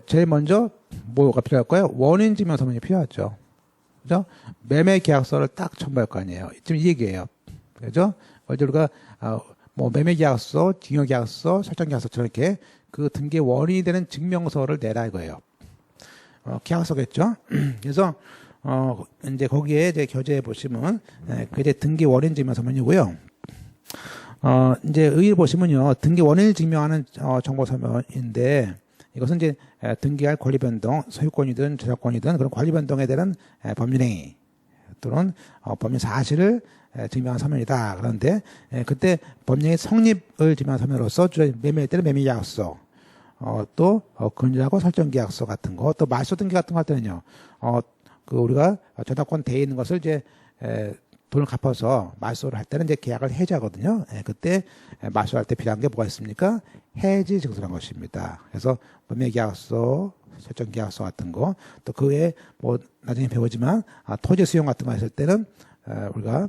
제일 먼저 뭐가 필요할까요? 원인 증명서면이 필요하죠. 그죠? 매매 계약서를 딱 첨부할 거 아니에요. 지금 이 얘기예요. 그죠? 어제 우리가, 뭐, 매매 계약서, 증여 계약서, 설정 계약서처럼 이렇게 그 등기 원인이 되는 증명서를 내라 이거예요. 계약서겠죠? 그래서, 이제 거기에 이제 교재에 보시면, 그 이제 등기 원인 증명서면이고요. 이제 여기 보시면요. 등기 원인을 증명하는, 정보서면인데, 이것은 이제 등기할 권리 변동, 소유권이든 저작권이든 그런 권리 변동에 대한 법률행위 또는 법률 사실을 증명한 서면이다. 그런데 그때 법령의 성립을 증명한 서면으로서 매매할 때는 매매 계약서, 또 근저하고 설정 계약서 같은 거, 또 말소 등기 같은 거 할 때는요. 우리가 저작권 대에 있는 것을 이제 돈을 갚아서 말소를 할 때는 이제 계약을 해지하거든요. 예, 그때 말소할 때 필요한 게 뭐가 있습니까? 해지 증서란 것입니다. 그래서 매매 계약서, 설정 계약서 같은 거, 또 그 외에 뭐 나중에 배우지만 토지 수용 같은 거 했을 때는 우리가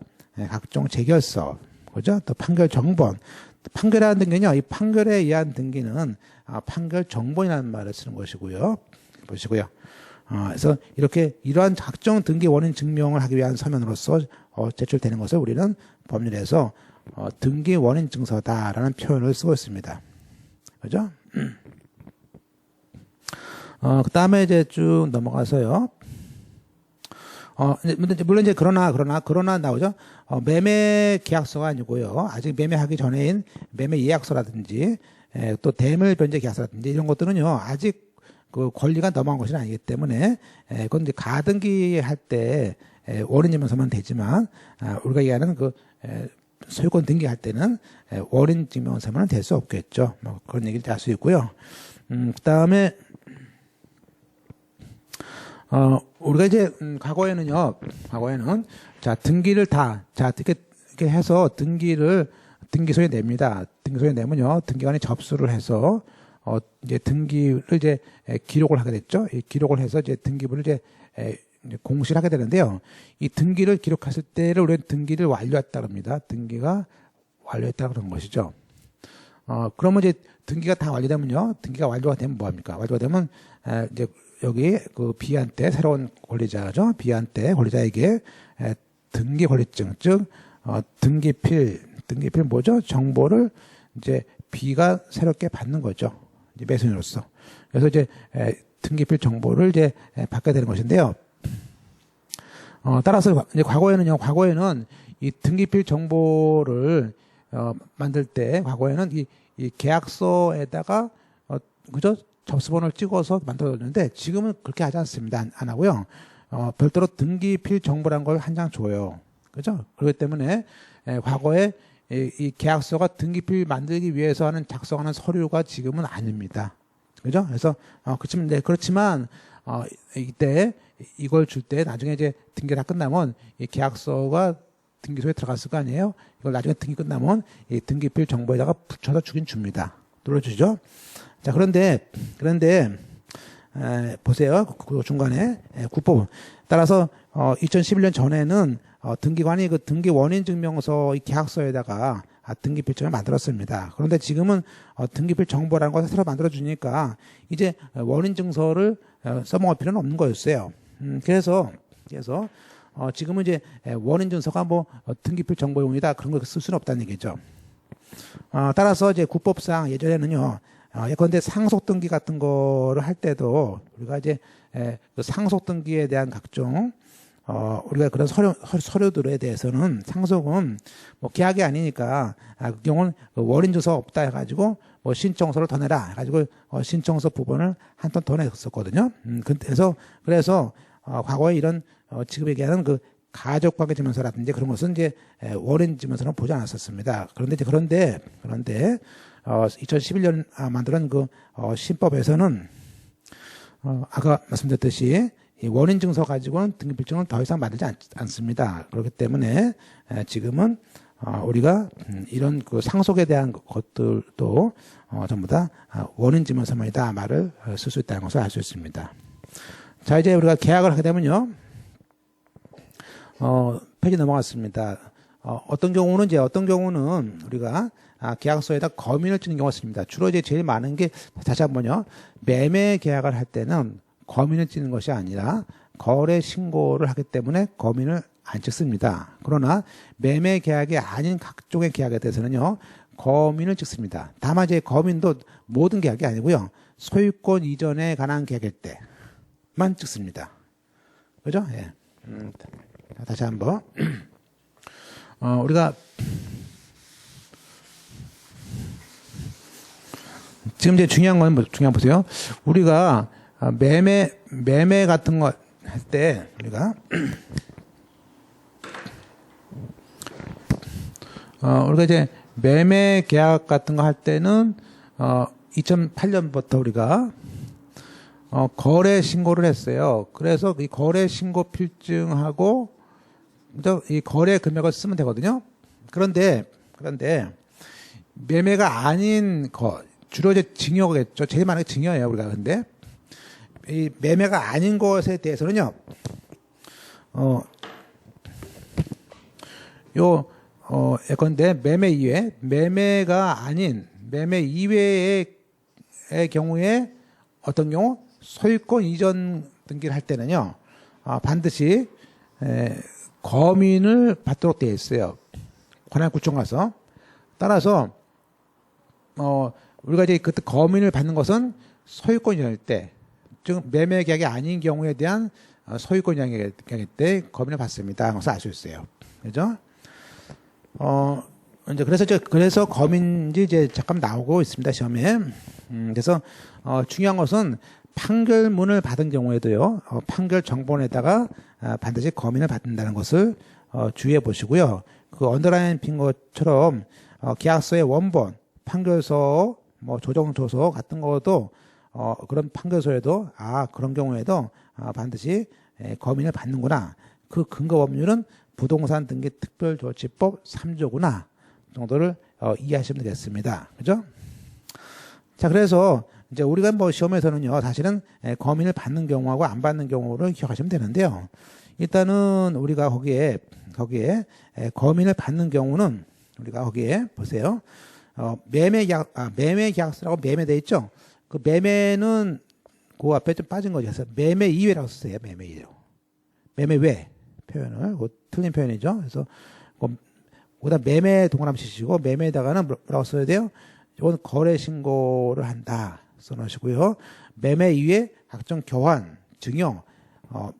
각종 재결서, 그죠? 또 판결 정본. 판결이라는 등기는요, 이 판결에 의한 등기는 판결 정본이라는 말을 쓰는 것이고요. 보시고요. 그래서 이렇게 이러한 각종 등기 원인 증명을 하기 위한 서면으로서 제출되는 것을 우리는 법률에서 등기 원인 증서다라는 표현을 쓰고 있습니다. 그죠? 그 다음에 이제 쭉 넘어가서요. 물론 이제 그러나 나오죠. 매매 계약서가 아니고요. 아직 매매하기 전에인 매매 예약서라든지 또 대물 변제 계약서라든지 이런 것들은요. 아직 그 권리가 넘어간 것이 아니기 때문에 그건 이제 가등기 할 때 원인증명서만 되지만 우리가 얘기하는 그 소유권 등기할 때는 원인증명서만 될 수 없겠죠. 뭐 그런 얘기를 할 수 있고요. 그다음에 우리가 이제 과거에는 자 등기를 이렇게 해서 등기소에 냅니다. 등기소에 내면요 등기관이 접수를 해서 이제 등기를 이제 기록을 하게 됐죠. 이 기록을 해서 이제 등기부를 이제 공시를 하게 되는데요. 이 등기를 기록했을 때를 우리는 등기를 완료했다 그럽니다. 등기가 완료했다 그런 것이죠. 그러면 이제 등기가 다 완료되면요. 등기가 완료가 되면 뭐 합니까? 완료가 되면 이제 여기 그 B한테 새로운 권리자죠. B한테 권리자에게 등기 권리증 즉 등기필 뭐죠? 정보를 이제 B가 새롭게 받는 거죠. 이제 매수인으로서. 그래서 이제 등기필 정보를 이제 받게 되는 것인데요. 따라서 이제 과거에는 이 등기필 정보를 만들 때 과거에는 이 계약서에다가 그죠? 접수번호를 찍어서 만들었는데 지금은 그렇게 하지 않습니다. 안 하고요. 별도로 등기필 정보란 걸 한 장 줘요. 그죠? 그렇기 때문에 과거에 이 계약서가 등기필 만들기 위해서 작성하는 서류가 지금은 아닙니다. 그죠? 그래서 그렇지만 이때 이걸 줄 때 나중에 이제 등기가 다 끝나면 이 계약서가 등기소에 들어갔을 거 아니에요? 이걸 나중에 등기 끝나면 이 등기필 정보에다가 붙여서 주긴 줍니다. 눌러주죠? 자, 그런데 보세요. 그 중간에 구법. 따라서 2011년 전에는 등기관이 그 등기 원인 증명서 이 계약서에다가 등기필증을 만들었습니다. 그런데 지금은 등기필 정보라는 것을 새로 만들어 주니까 이제 원인 증서를 써먹을 필요는 없는 거였어요. 그래서 지금은 이제 원인 증서가 뭐 등기필 정보용이다 그런 걸 쓸 수는 없다는 얘기죠. 따라서 이제 구법상 예전에는요. 예컨대 상속 등기 같은 거를 할 때도 우리가 이제 그 상속 등기에 대한 각종 우리가 그런 서류들에 대해서는 상속은 뭐 계약이 아니니까 그 경우는 원인 증서 없다 해가지고 뭐 신청서를 더 내라 해가지고 신청서 부분을 한 톤 더 냈었거든요. 그래서 과거에 이런 지금 얘기하는 그 가족관계증명서라든지 그런 것은 이제 원인 증명서는 보지 않았었습니다. 그런데 2011년 만드는 그 신법에서는 아까 말씀드렸듯이 이 원인 증서 가지고는 등기필증을 더 이상 만들지 않습니다. 그렇기 때문에 지금은 우리가 이런 그 상속에 대한 것들도 전부 다 원인 증명서만이다 말을 쓸 수 있다는 것을 알 수 있습니다. 자, 이제 우리가 계약을 하게 되면요. 페이지 넘어갔습니다. 어떤 경우는 우리가 계약서에다 거민을 찍는 경우가 있습니다. 주로 이제 제일 많은 게 다시 한번요. 매매 계약을 할 때는 거민을 찍는 것이 아니라 거래 신고를 하기 때문에 거민을 안 찍습니다. 그러나 매매 계약이 아닌 각종의 계약에 대해서는요. 거민을 찍습니다. 다만 이제 거민도 모든 계약이 아니고요. 소유권 이전에 관한 계약일 때만 찍습니다. 그죠? 예. 다시 한번 우리가 지금 이제 중요한 보세요. 우리가 매매 같은 거 할 때 우리가 이제 매매 계약 같은 거 할 때는 2008년부터 우리가 거래 신고를 했어요. 그래서 이 거래 신고 필증하고 이 거래 금액을 쓰면 되거든요. 그런데 매매가 아닌 주로 이제 증여겠죠. 제일 많은 게 증여예요, 우리가. 근데 이 매매가 아닌 것에 대해서는요. 예컨대 매매가 아닌 매매 이외의 경우에 어떤 경우 소유권 이전 등기를 할 때는요. 반드시 검인을 받도록 되어 있어요. 관할구청 가서. 따라서 우리가 이제 그때 검인을 받는 것은 소유권 이전일 때, 즉 매매 계약이 아닌 경우에 대한 소유권 이전 계약 때 검인을 받습니다. 그것을 알 수 있어요. 그죠? 이제 그래서 검인지 이제 잠깐 나오고 있습니다, 시험에. 그래서 중요한 것은 판결문을 받은 경우에도요, 판결 정본에다가 반드시 검인을 받는다는 것을 주의해 보시고요. 그 언더라인 빈 것처럼 계약서의 원본, 판결서, 뭐 조정조서 같은 것도 그런 판결서에도 그런 경우에도 반드시 검인을 받는구나. 그 근거 법률은 부동산 등기 특별조치법 3조구나 정도를 이해하시면 되겠습니다. 그죠? 자, 그래서 이제 우리가 뭐 시험에서는요, 사실은 검인을 받는 경우하고 안 받는 경우를 기억하시면 되는데요. 일단은 우리가 거기에 검인을 받는 경우는 우리가 거기에 보세요. 매매 계약서라고 매매돼 있죠? 그 매매는 그 앞에 좀 빠진 거죠. 그래서 매매 이외라고 쓰세요. 매매 이외. 매매 외 표현을. 틀린 표현이죠. 그래서 그다음 매매 동그라미 치시고 매매에다가는 뭐라고 써야 돼요? 이건 거래 신고를 한다 써놓으시고요. 매매 이외에 각종 교환, 증여,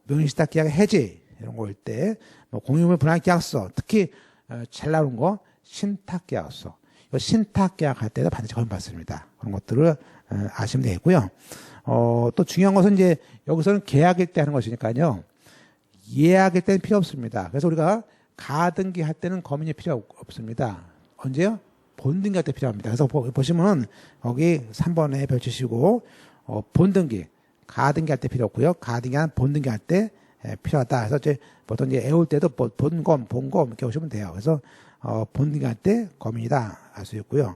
명의신탁 계약 해지 이런 거일 때, 뭐 공유물 분할 계약서, 특히 잘 나오는 거 신탁 계약서. 이거 신탁 계약할 때도 반드시 검인 받습니다. 그런 것들을 아시면 되겠고요. 또 중요한 것은 이제 여기서는 계약일 때 하는 것이니까요. 예약일 때는 필요 없습니다. 그래서 우리가 가등기 할 때는 검인이 필요 없습니다. 언제요? 본등기 할 때 필요합니다. 그래서 보시면 거기 3번에 펼치시고 본등기, 가등기 할 때 필요 없고요. 가등기는 본등기 할 때 필요하다. 그래서 이제 보통 이제 애울 때도 본검 이렇게 오시면 돼요. 그래서 본등기 할 때 검인이다 알 수 있고요.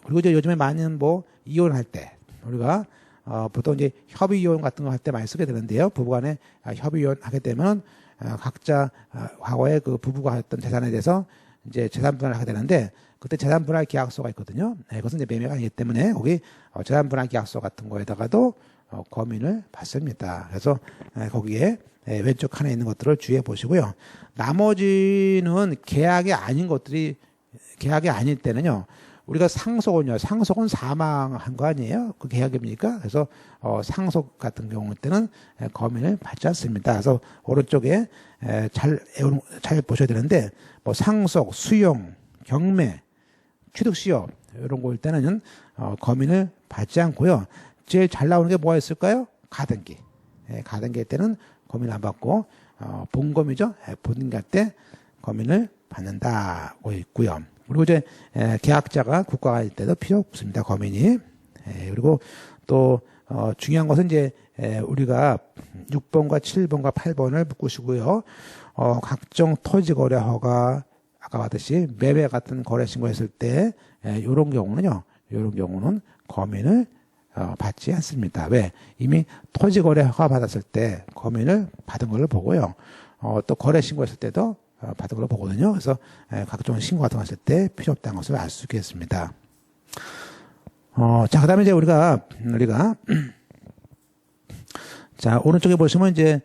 그리고 이제 요즘에 많은 뭐 이혼할 때 우리가 보통 이제 협의 이혼 같은 거 할 때 많이 쓰게 되는데요. 부부간에 협의 이혼 하게 되면 각자 과거에 그 부부가 했던 재산에 대해서 이제 재산 분할을 하게 되는데 그때 재산 분할 계약서가 있거든요. 그것은 이제 매매가 아니기 때문에 거기 재산 분할 계약서 같은 거에다가도 검인을 받습니다. 그래서 거기에 왼쪽 칸에 있는 것들을 주의해 보시고요. 나머지는 계약이 아닌 것들이 계약이 아닐 때는요. 우리가 상속은 사망한 거 아니에요? 그 계약입니까? 그래서 상속 같은 경우 때는 검인을 받지 않습니다. 그래서 오른쪽에 잘 보셔야 되는데 뭐 상속, 수용, 경매, 취득시효 이런 거일 때는 검인을 받지 않고요. 제일 잘 나오는 게 뭐가 있을까요? 가등기. 가등기 할 때는 검인 안 받고 본검이죠. 본등기 할 때 검인을 받는다고 있고요. 그리고 이제 계약자가 국가일 때도 필요 없습니다. 검인이. 그리고 또 중요한 것은 이제 우리가 6번과 7번과 8번을 묶으시고요. 각종 토지거래 허가 아까 봤듯이 매매 같은 거래 신고했을 때 이런 경우는 검인을 받지 않습니다. 왜? 이미 토지거래 허가 받았을 때 검인을 받은 걸 보고요. 또 거래 신고했을 때도 받은 걸로 보거든요. 그래서 각종 신고 같은 거 했을 때 필요 없다는 것을 알 수 있겠습니다. 자, 그 다음에 이제 우리가 자, 오른쪽에 보시면 이제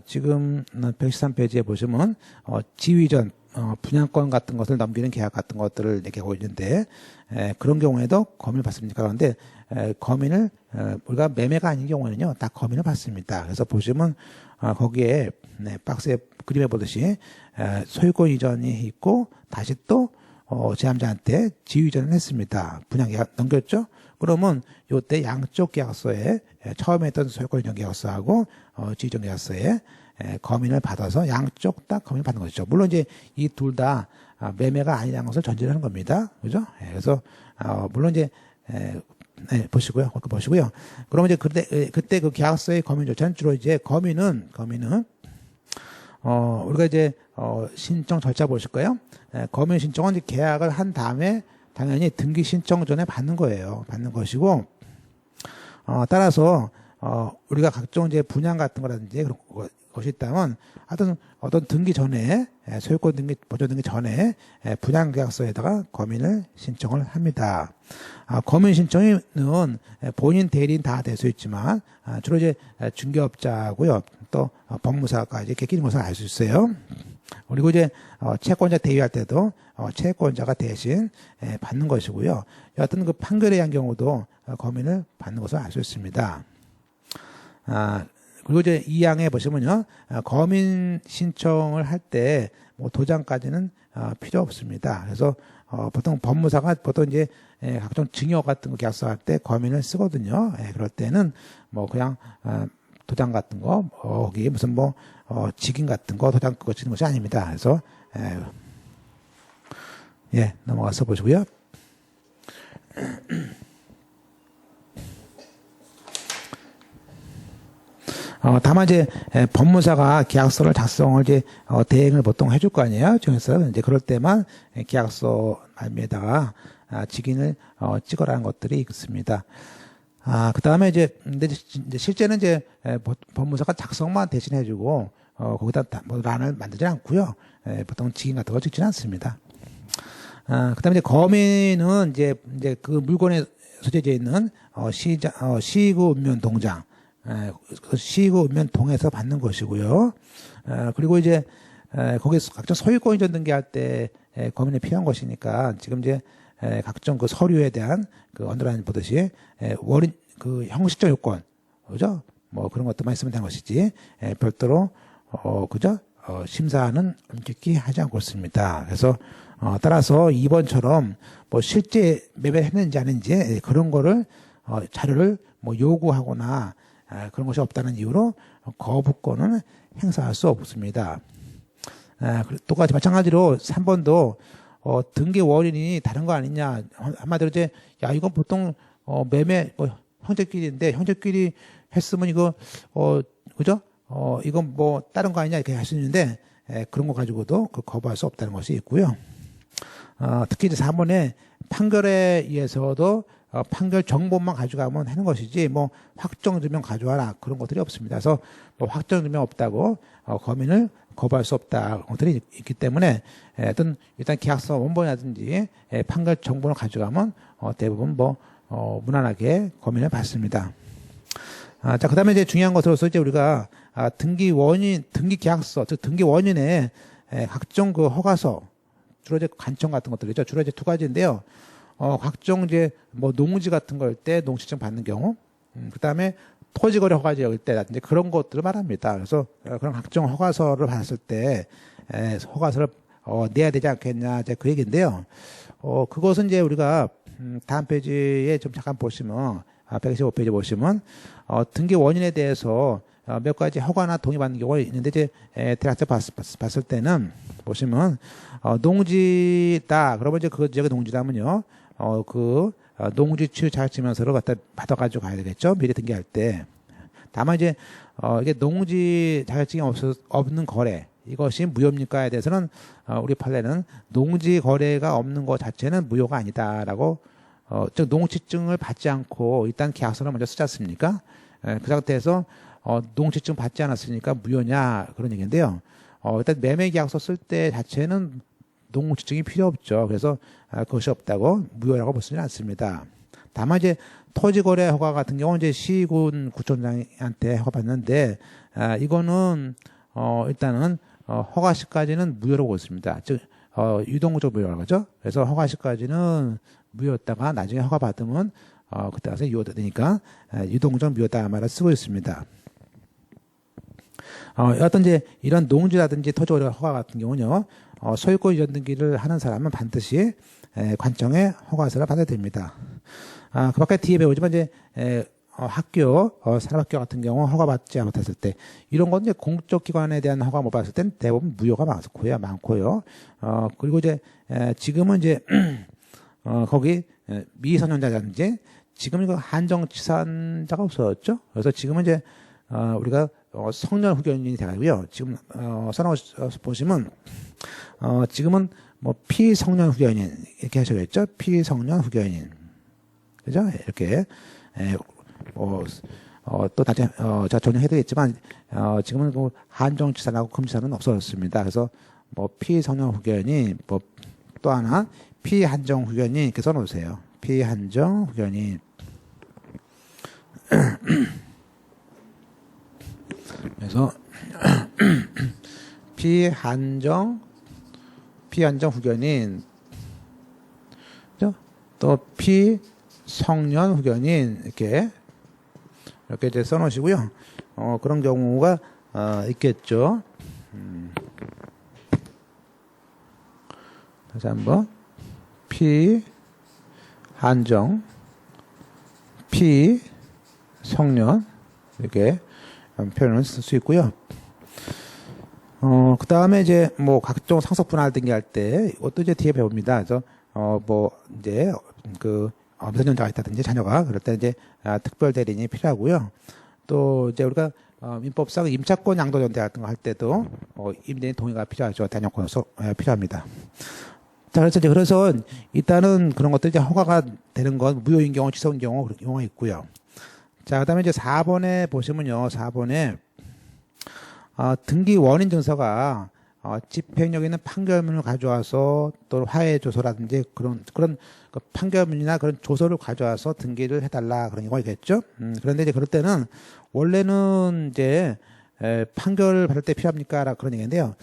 지금 113페이지에 보시면 지위전 분양권 같은 것을 넘기는 계약 같은 것들을 얘기하고 있는데 그런 경우에도 검인을 받습니까? 그런데 검인을 우리가 매매가 아닌 경우에는요, 다 검인을 받습니다. 그래서 보시면 거기에 박스에 그림에 보듯이 소유권 이전이 있고 다시 또 제삼자한테 지위전을 했습니다. 분양 계약 넘겼죠? 그러면 요때 양쪽 계약서에 처음에 했던 소유권 이전 계약서하고 지위전 계약서에 검인을 받아서 양쪽 다 검인 받는 것이죠. 물론 이제 이 둘 다 매매가 아니라는 것을 전제를 하는 겁니다. 그죠? 그래서 물론 이제 보시고요. 그러면 이제 그때 그 계약서의 검인 조차는 주로 이제 검인은 우리가 이제, 신청 절차 보실 거예요. 검인 신청은 이제 계약을 한 다음에 당연히 등기 신청 전에 받는 거예요. 받는 것이고, 따라서, 우리가 각종 이제 분양 같은 거라든지 그런 것이 있다면, 어떤 등기 전에, 소유권 등기, 보존 등기 전에, 분양 계약서에다가 검인을 신청을 합니다. 검인 신청은 본인 대리인 다 될 수 있지만, 주로 이제 중개업자고요. 또 법무사까지 이렇게 끼는 것을 알 수 있어요. 그리고 이제 채권자 대위할 때도 채권자가 대신 받는 것이고요. 어떤 그 판결에 의한 경우도 검인을 받는 것을 알 수 있습니다. 그리고 이제 2항에 보시면요, 검인 신청을 할 때 뭐 도장까지는 필요 없습니다. 그래서 보통 법무사가 보통 이제 각종 증여 같은 거 계약서 할 때 검인을 쓰거든요. 그럴 때는 뭐 그냥 도장 같은 거, 거기 무슨 뭐 직인 같은 거 도장 그거 치는 것이 아닙니다. 그래서 넘어가서 보시고요. 다만 이제 법무사가 계약서를 작성을 이제 대행을 보통 해줄 거 아니에요. 중에서 이제 그럴 때만 계약서 말미에다가 직인을 찍어라는 것들이 있습니다. 그 다음에 이제 실제는 이제 법무사가 작성만 대신 해주고 거기다 뭐 란을 만들지 않고요. 보통 직인 같은 거 찍지는 않습니다. 그 다음에 이제 검인은 이제 그 물건에 소재되어 있는 시구 읍면 동장, 시구 읍면 동에서 받는 것이고요. 그리고 이제 거기서 각종 소유권 이전 등기할 때 검인이 필요한 것이니까 지금 이제 각종 그 서류에 대한 그 언더라인 보듯이 원인 그 형식적 요건, 그죠? 뭐 그런 것들만 있으면 되는 것이지 별도로 그죠? 심사는 엄격히 하지 않고 있습니다. 그래서 따라서 2번처럼 뭐 실제 매매를 했는지 아닌지 그런 거를 자료를 뭐 요구하거나 그런 것이 없다는 이유로 거부권은 행사할 수 없습니다. 똑같이 마찬가지로 3번도 등기 원인이 다른 거 아니냐. 한마디로 이제 야 이건 보통 매매 뭐 형제끼리인데 형제끼리 했으면 이거 그죠? 이건 뭐 다른 거 아니냐 이렇게 할 수 있는데 그런 거 가지고도 그 거부할 수 없다는 것이 있고요. 특히 이제 4번에 판결에 의해서도 판결 정보만 가져가면 하는 것이지 뭐 확정 증명 가져와라 그런 것들이 없습니다. 그래서 뭐 확정 증명 없다고 검인을 거부할 수 없다 것들이 있기 때문에 일단 계약서 원본이라든지 판결 정보를 가져가면 대부분 뭐 무난하게 검인을 받습니다. 자, 그 다음에 이제 중요한 것으로서 이제 우리가 등기 원인, 등기 계약서, 즉 등기 원인에 각종 그 허가서, 주로 이제 관청 같은 것들이죠. 주로 이제 두 가지인데요. 각종 이제 뭐 농지 같은 걸 때 농지증 받는 경우, 그 다음에 토지거래 허가지역일 때라든지 그런 것들을 말합니다. 그래서 그런 각종 허가서를 받았을 때 허가서를 내야 되지 않겠냐, 이제 그 얘기인데요. 그것은 이제 우리가 다음 페이지에 좀 잠깐 보시면 125페이지 보시면 등기 원인에 대해서 몇 가지 허가나 동의받는 경우가 있는데 이제 대략적 봤을 때는 보시면 농지다 그러면 이제 그 지역의 농지라면요 그 농지 취득 자격증명서를 갖다 받아가지고 가야 되겠죠 미리 등기할 때. 다만 이제 이게 농지 자격증이 없는 거래 이것이 무효입니까에 대해서는 우리 판례는 농지 거래가 없는 것 자체는 무효가 아니다라고 즉 농지증을 받지 않고 일단 계약서를 먼저 쓰지 않습니까? 그 상태에서 농지증 받지 않았으니까 무효냐 그런 얘기인데요. 일단 매매 계약서 쓸 때 자체는 농지증이 필요 없죠. 그래서 그것이 없다고 무효라고 볼 수는 않습니다. 다만 이제 토지거래 허가 같은 경우는 이제 시군 구청장한테 허가받는데 이거는 일단은 허가 시까지는 무효라고 보습니다. 즉 유동적 무효라고 하죠. 그래서 허가 시까지는 무효였다가 나중에 허가 받으면 그때 가서 유효되니까 유동적 무효다 말을 쓰고 있습니다. 어떤 이제 이런 농지라든지 토지거래 허가 같은 경우는요 소유권 이전 등기를 하는 사람은 반드시 관청의 허가서를 받아야 됩니다. 그 밖에 뒤에 배우지만 이제 학교, 산업학교 같은 경우 허가받지 못했을 때 이런 건 이제 공적 기관에 대한 허가 못 받았을 때는 대부분 무효가 많고요. 그리고 이제 지금은 이제 거기 미성년자라든지 지금 이거 한정치산자가 없어졌죠. 그래서 지금은 이제 우리가 성년 후견인이 되고요. 지금 써놓은 보시면 지금은 뭐 피성년 후견인 이렇게 하셔야겠죠. 피성년 후견인, 그죠? 이렇게 또 나중에 제가 전용해드리겠지만 지금은 그 한정지사하고 금지사는 없어졌습니다. 그래서 뭐 피성년 후견인, 뭐 또 하나 피한정 후견인 이렇게 써놓으세요. 피한정 후견인. 그래서 피한정 후견인, 또 피성년 후견인 이렇게 이제 써놓으시고요. 그런 경우가 있겠죠. 다시 한번 피한정, 피성년 이렇게 표현을 쓸 수 있고요. 그 다음에 이제 뭐 각종 상속 분할 등기할 때 이것도 이제 뒤에 배웁니다. 그래서 뭐 이제 그 미성년자가 있다든지 자녀가 그럴 때 이제 특별 대리인이 필요하고요. 또 이제 우리가 민법상 임차권 양도전대 같은 거 할 때도 임대인 동의가 필요하죠. 단연권으로서 필요합니다. 자, 그래서 일단은 그런 것들 이제 허가가 되는 건 무효인 경우, 취소인 경우가 있고요. 자, 그다음에 이제 4번에 보시면요, 4번에 등기 원인 증서가 집행력 있는 판결문을 가져와서 또 화해 조서라든지 그런 그 판결문이나 그런 조서를 가져와서 등기를 해달라 그런 경우가 있겠죠. 그런데 이제 그럴 때는 원래는 이제 판결을 받을 때 필요합니까? 그런 얘기인데요.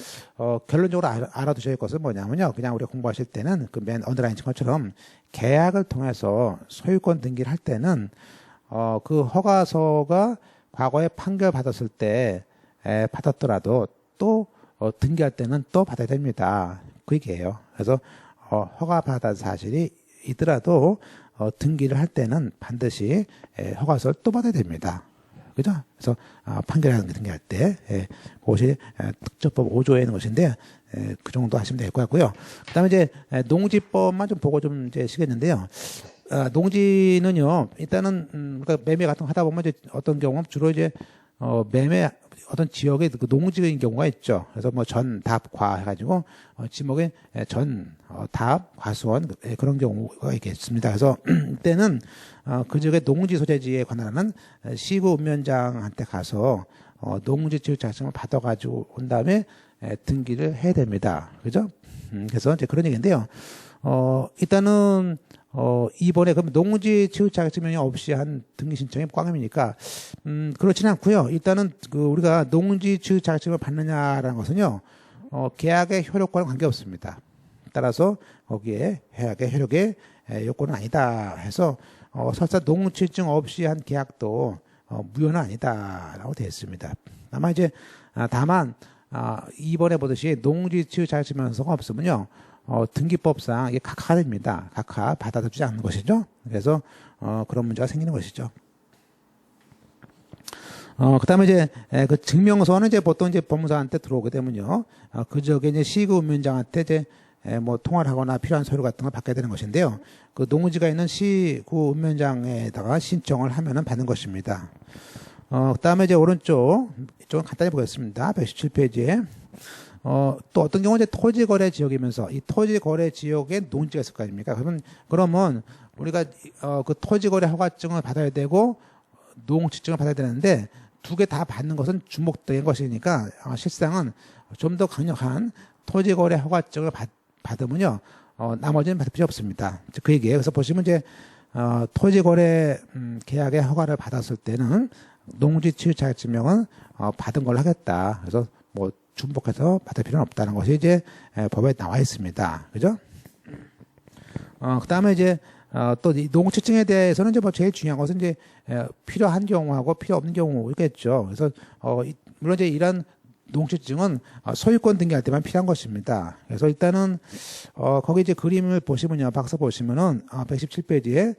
결론적으로 알아두셔야 할 것은 뭐냐면요. 그냥 우리가 공부하실 때는 그 맨 언더라인 친 것처럼 계약을 통해서 소유권 등기를 할 때는 그 허가서가 과거에 판결 받았을 때 받았더라도 또 등기할 때는 또 받아야 됩니다. 그 얘기예요. 그래서 허가 받은 사실이 있더라도 등기를 할 때는 반드시 허가서를 또 받아야 됩니다. 그죠? 그래서 판결하는 등기할 때 그것이 특정법 5조에 있는 것인데 그 정도 하시면 될 것 같고요. 그다음에 이제 농지법만 좀 보고 좀 이제 시겠는데요. 농지는요, 일단은 그러니까 매매 같은 거 하다 보면 이제 어떤 경우는 주로 이제 매매 어떤 지역에 그 농지인 경우가 있죠. 그래서 뭐 전, 답, 과 해가지고 지목에 전, 답, 과수원 그런 경우가 있겠습니다. 그래서 이때는 그 지역의 농지 소재지에 관한 시구 운면장한테 가서 농지 지역 자격증을 받아가지고 온 다음에 등기를 해야 됩니다. 그죠? 그래서 이제 그런 얘기인데요. 일단은 이번에 그럼 농지 취득 자격증명이 없이 한 등기 신청이 꽝입니까? 그렇지는 않고요. 일단은 그 우리가 농지 취득 자격증을 받느냐라는 것은요, 계약의 효력과는 관계없습니다. 따라서 거기에 계약의 효력의 요건은 아니다 해서 설사 농지 취득 없이 한 계약도 무효는 아니다라고 되어 있습니다. 다만 이번에 보듯이 농지 취득 자격증명서가 없으면요. 등기법상 이게 각하가 됩니다. 각하 받아들이지 않는 것이죠. 그래서 그런 문제가 생기는 것이죠. 그다음에 이제 그 증명서는 이제 보통 이제 법무사한테 들어오게 되면요. 그 지역에 이제 시구 운면장한테 이제 뭐 통화를 하거나 필요한 서류 같은 걸 받게 되는 것인데요. 그 농지가 있는 시구 운면장에다가 신청을 하면은 받는 것입니다. 그다음에 이제 오른쪽 이쪽은 간단히 보겠습니다. 117페이지에. 또 어떤 경우는 이제 토지거래 지역이면서 이 토지거래 지역에 농지가 있을 거 아닙니까? 그러면 우리가 그 토지거래 허가증을 받아야 되고 농지증을 받아야 되는데 두 개 다 받는 것은 주목된 것이니까 실상은 좀 더 강력한 토지거래 허가증을 받으면요, 나머지는 받을 필요 없습니다. 그 얘기예요. 그래서 보시면 이제 토지거래 계약의 허가를 받았을 때는 농지 취득 자격증명은 받은 걸로 하겠다. 그래서 뭐 중복해서 받을 필요는 없다는 것이 이제 법에 나와 있습니다. 그죠? 그 다음에 이제 또 농지증에 대해서는 이제 뭐 제일 중요한 것은 이제 필요한 경우하고 필요 없는 경우겠죠. 그래서 물론 이제 이런 농지증은 소유권 등기할 때만 필요한 것입니다. 그래서 일단은 거기 이제 그림을 보시면요, 박스 보시면은 117페이지에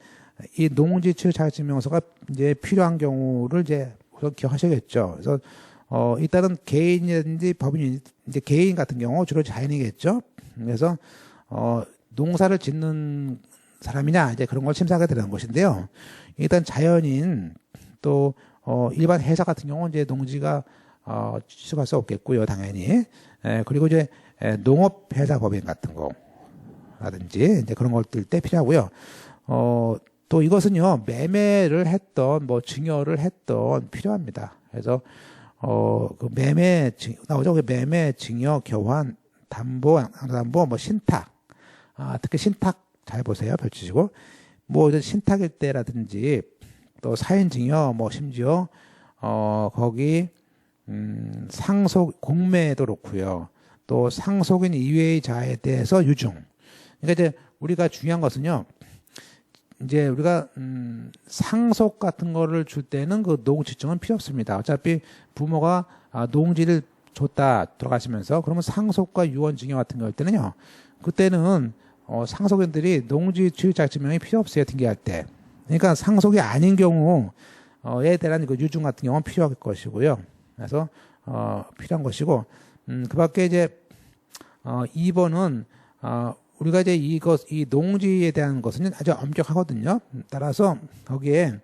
이 농지 취득 자격증명서가 이제 필요한 경우를 이제 우선 기억하셔야겠죠. 그래서 일단은 개인이든지 법인이 이제 개인 같은 경우 주로 자연이겠죠. 그래서 농사를 짓는 사람이냐 이제 그런 걸 심사하게 되는 것인데요. 일단 자연인 또 일반 회사 같은 경우는 이제 농지가 취득할 수 없겠고요, 당연히. 그리고 이제 농업회사 법인 같은 거라든지 이제 그런 것들 때 필요하고요. 또 이것은요, 매매를 했던, 뭐, 증여를 했던 필요합니다. 그래서, 그 나오죠? 그 매매, 증여, 교환, 담보, 뭐, 신탁. 특히 신탁 잘 보세요. 펼치시고. 뭐, 신탁일 때라든지, 또 사인 증여, 뭐, 심지어, 거기, 상속, 공매도 그렇고요. 또 상속인 이외의 자에 대해서 유증. 그러니까 이제 우리가 중요한 것은요, 이제 우리가 상속 같은 거를 줄 때는 그 농지증은 필요 없습니다. 어차피 부모가 농지를 줬다 돌아가시면서 그러면 상속과 유언증여 같은 거 할 때는요. 그때는 상속인들이 농지 취득자증명이 필요 없어요. 등기할 때. 그러니까 상속이 아닌 경우에 대한 그 유증 같은 경우는 필요할 것이고요. 그래서 필요한 것이고 그밖에 이제 2번은 우리가 이제 이 농지에 대한 것은 아주 엄격하거든요. 따라서 거기에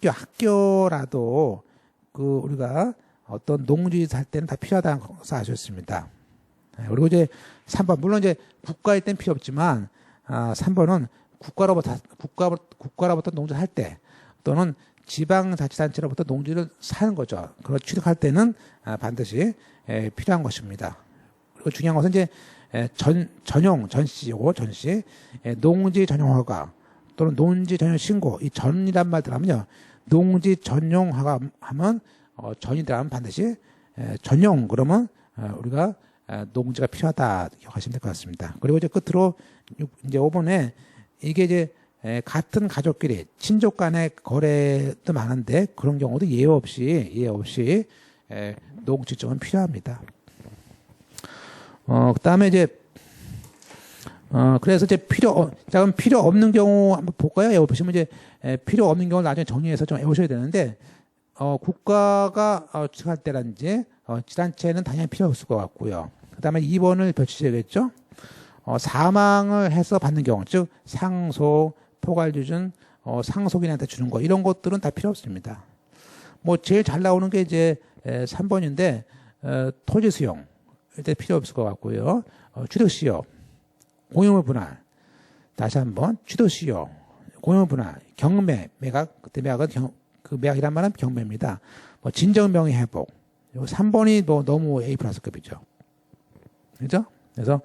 학교라도 우리가 어떤 농지 살 때는 다 필요하다는 것을 아셨습니다. 그리고 이제 3번, 물론 이제 국가일 땐 필요 없지만, 3번은 국가로부터 농지를 할 때, 또는 지방자치단체로부터 농지를 사는 거죠. 그걸 취득할 때는 반드시 필요한 것입니다. 그리고 중요한 것은 이제 전시고, 농지 전용 허가 또는 농지 전용 신고, 이 전이란 말 들어가면요. 농지 전용 허가 하면, 전이 들어가면 반드시, 전용, 그러면, 우리가, 농지가 필요하다 기억하시면 될 것 같습니다. 그리고 이제 끝으로, 이제 5번에, 이게 이제, 같은 가족끼리, 친족 간의 거래도 많은데, 그런 경우도 예외 없이, 농지증은 필요합니다. 그 다음에 이제, 그래서 이제 그럼 필요 없는 경우 한번 볼까요? 여기 보시면 이제, 필요 없는 경우를 나중에 정리해서 좀 외우셔야 되는데, 국가가 취득할 때라든지, 지단체는 당연히 필요 없을 것 같고요. 그 다음에 2번을 펼치셔야겠죠? 사망을 해서 받는 경우, 즉, 상속, 포괄유증, 상속인한테 주는 거, 이런 것들은 다 필요 없습니다. 뭐, 제일 잘 나오는 게 이제, 3번인데, 토지 수용. 일단 필요 없을 것 같고요. 취득시효, 공유물 분할. 다시 한번, 취득시효, 공유물 분할, 경매, 매각. 그때 매각은 그 매각이란 말은 경매입니다. 뭐 진정명의 회복. 3번이 뭐 너무 A 플러스급이죠. 그죠? 그래서,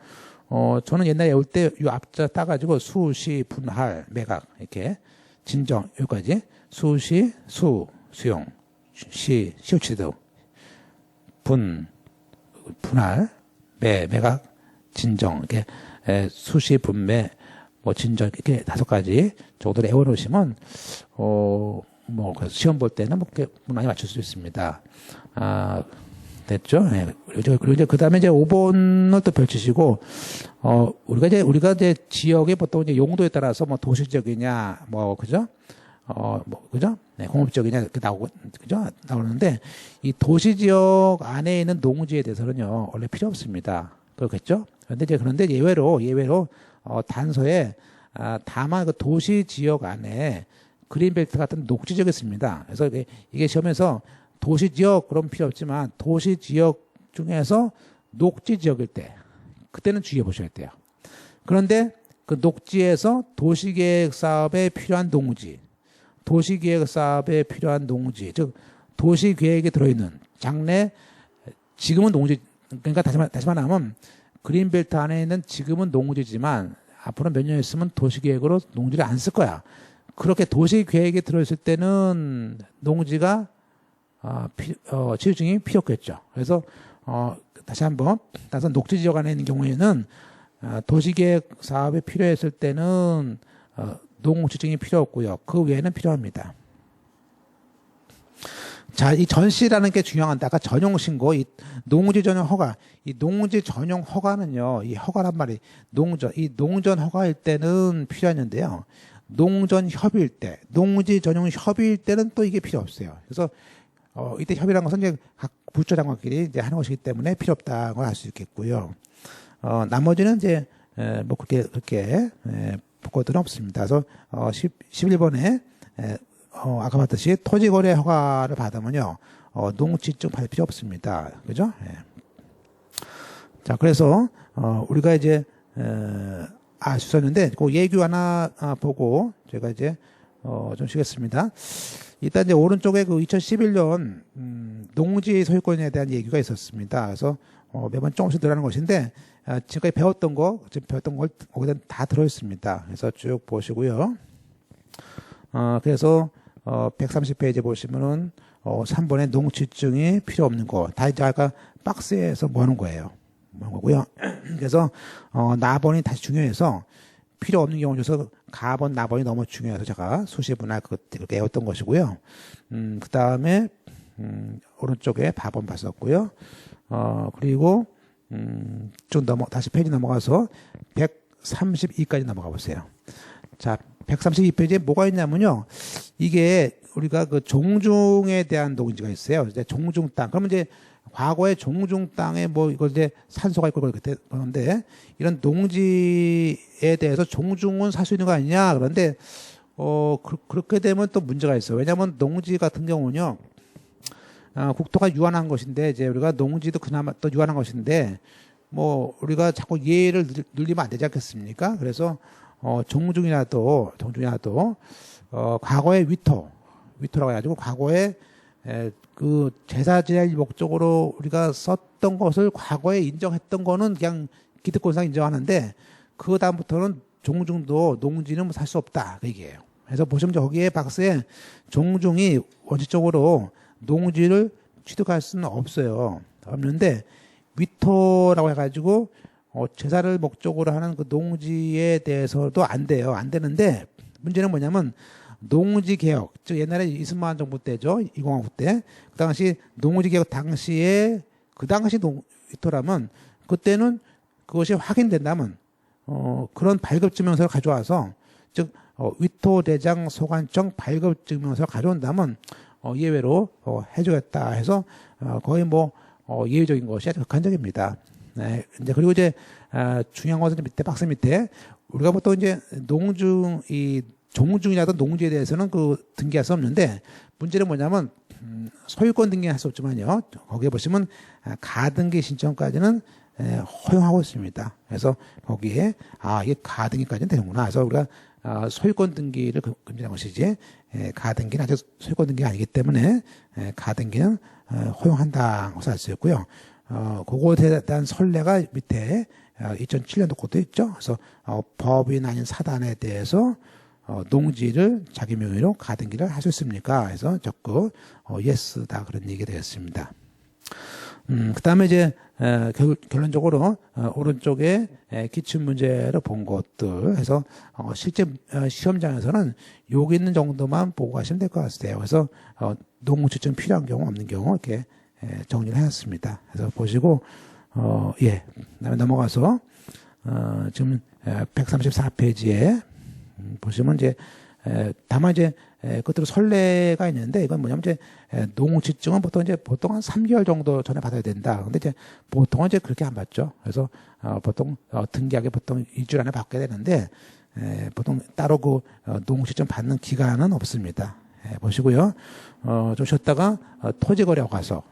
저는 옛날에 올 때 이 앞자 따가지고 수시, 분할, 매각. 이렇게. 진정, 여기까지. 수시, 수용, 시효취득, 분할, 매각, 진정, 이렇게, 수시, 분매, 뭐, 진정, 이렇게 5가지 정도를 외워놓으시면, 그래서 시험 볼 때는 뭐, 이렇게 많이 맞출 수 있습니다. 됐죠? 네. 그리고 이제 그 다음에 이제 5번을 또 펼치시고, 우리가 이제 지역의 보통 이제 용도에 따라서 뭐 도시적이냐, 그죠? 그죠? 네, 공업적이냐, 이렇게 그죠? 나오는데, 이 도시지역 안에 있는 농지에 대해서는요, 원래 필요 없습니다. 그렇겠죠? 그런데 예외로, 단서에, 다만 그 도시지역 안에 그린벨트 같은 녹지지역이 있습니다. 그래서 이게 시험에서 도시지역, 그럼 필요 없지만, 도시지역 중에서 녹지지역일 때, 그때는 주의해 보셔야 돼요. 그런데 그 녹지에서 도시계획 사업에 필요한 농지, 도시계획 사업에 필요한 농지, 즉 도시계획에 들어있는 장래 지금은 농지, 그러니까 다시 말하면 그린벨트 안에 있는 지금은 농지지만 앞으로 몇 년 있으면 도시계획으로 농지를 안 쓸 거야. 그렇게 도시계획에 들어있을 때는 농지가 취득증이 필요 없겠죠. 그래서 다시 한번 녹지지역 안에 있는 경우에는 도시계획 사업에 필요했을 때는 농지증이 필요 없고요. 그 외에는 필요합니다. 자, 이 전시라는 게 중요한데, 아까 전용신고, 이 농지 전용 허가, 이 농지 전용 허가는요, 이 허가란 말이 이 농전 허가일 때는 필요했는데요. 농전 협의일 때, 농지 전용 협의일 때는 또 이게 필요 없어요. 그래서, 이때 협의라는 것은 이제 각 부처 장관끼리 이제 하는 것이기 때문에 필요 없다고 할 수 있겠고요. 나머지는 이제, 그렇게, 것들은 없습니다. 그래서, 11번에, 아까 봤듯이 토지거래 허가를 받으면요, 농지증 받을 필요 없습니다. 그죠? 예. 자, 그래서, 우리가 이제, 알 수 있었는데, 그 예규 하나 보고, 제가 이제, 좀 쉬겠습니다. 일단 이제 오른쪽에 그 2011년, 농지 소유권에 대한 얘기가 있었습니다. 그래서, 매번 조금씩 들어가는 것인데, 지금까지 지금 배웠던 걸, 거기다 다 들어있습니다. 그래서 쭉 보시고요. 그래서, 130페이지 보시면은, 3번에 농지증이 필요 없는 거. 다 이제 아까 박스에서 뭐 하는 거예요. 뭐 하는 거고요. 그래서, 나번이 다시 중요해서, 필요 없는 경우 중에서 가번, 나번이 너무 중요해서 제가 수시분할 그렇게 외웠던 것이고요. 그 다음에, 오른쪽에 바번 봤었고요. 그리고, 다시 페이지 넘어가서 132까지 넘어가 보세요. 자, 132페이지에 뭐가 있냐면요. 이게 우리가 그 종중에 대한 농지가 있어요. 이제 종중 땅. 그러면 이제 과거에 종중 땅에 뭐 이거 이제 산소가 있고 그런데 이런 농지에 대해서 종중은 살 수 있는 거 아니냐. 그런데 그렇게 되면 또 문제가 있어요. 왜냐하면 농지 같은 경우는요. 국토가 유한한 것인데 이제 우리가 농지도 그나마 또 유한한 것인데 뭐 우리가 자꾸 예를 늘리면 안 되지 않겠습니까? 그래서 종중이라도 과거의 위토라고 해가지고 과거에 그 제사 지낼 목적으로 우리가 썼던 것을 과거에 인정했던 거는 그냥 기득권상 인정하는데 그 다음부터는 종중도 농지는 살 수 없다 그 얘기예요. 그래서 보시면 거기에 박스에 종중이 원칙적으로 농지를 취득할 수는 없어요. 없는데 위토라고 해가지고 제사를 목적으로 하는 그 농지에 대해서도 안 돼요. 안 되는데 문제는 뭐냐면 농지 개혁, 즉 옛날에 이승만 정부 때죠. 이공화국 때. 그 당시 농지 개혁 당시에 그 당시 위토라면 그때는 그것이 확인된다면 그런 발급증명서를 가져와서 즉 위토 대장 소관청 발급증명서를 가져온다면 예외로 해주겠다 해서 거의 뭐 예외적인 것이 아주 극한적입니다. 네, 이제 그리고 이제 중요한 것은 밑에 박스 밑에 우리가 보통 이제 종중이라든 농지에 대해서는 그 등기할 수 없는데 문제는 뭐냐면 소유권 등기할 수 없지만요. 거기에 보시면 가등기 신청까지는 허용하고 있습니다. 그래서 거기에 이게 가등기까지는 되는구나. 그래서 우리가 소유권 등기를 금지한 것이지 가등기는 아직 소유권 등기가 아니기 때문에 가등기는 허용한다 것을 알 수 있고요. 그것에 대한 선례가 밑에 2007년도 것도 있죠. 그래서 법인 아닌 사단에 대해서 농지를 자기 명의로 가등기를 할 수 있습니까? 해서 적극 예스다 그런 얘기가 되었습니다. 그 다음에 이제 결론적으로 오른쪽에 기출 문제를 본 것들 해서 실제 시험장에서는 여기 있는 정도만 보고 가시면 될 것 같아요. 그래서 농지증 필요한 경우 없는 경우 이렇게 정리를 해놨습니다. 그래서 보시고 그다음에 넘어가서 지금 134페이지에 보시면 이제 다만 이제 그것도 선례가 있는데 이건 뭐냐면 이제 농지증은 보통 한 3개월 정도 전에 받아야 된다. 근데 이제 보통은 이제 그렇게 안 받죠. 그래서 보통 등기하게 보통 일주일 안에 받게 되는데 보통 따로 그 농지증 받는 기간은 없습니다. 보시고요. 좀 쉬었다가 토지거래 가서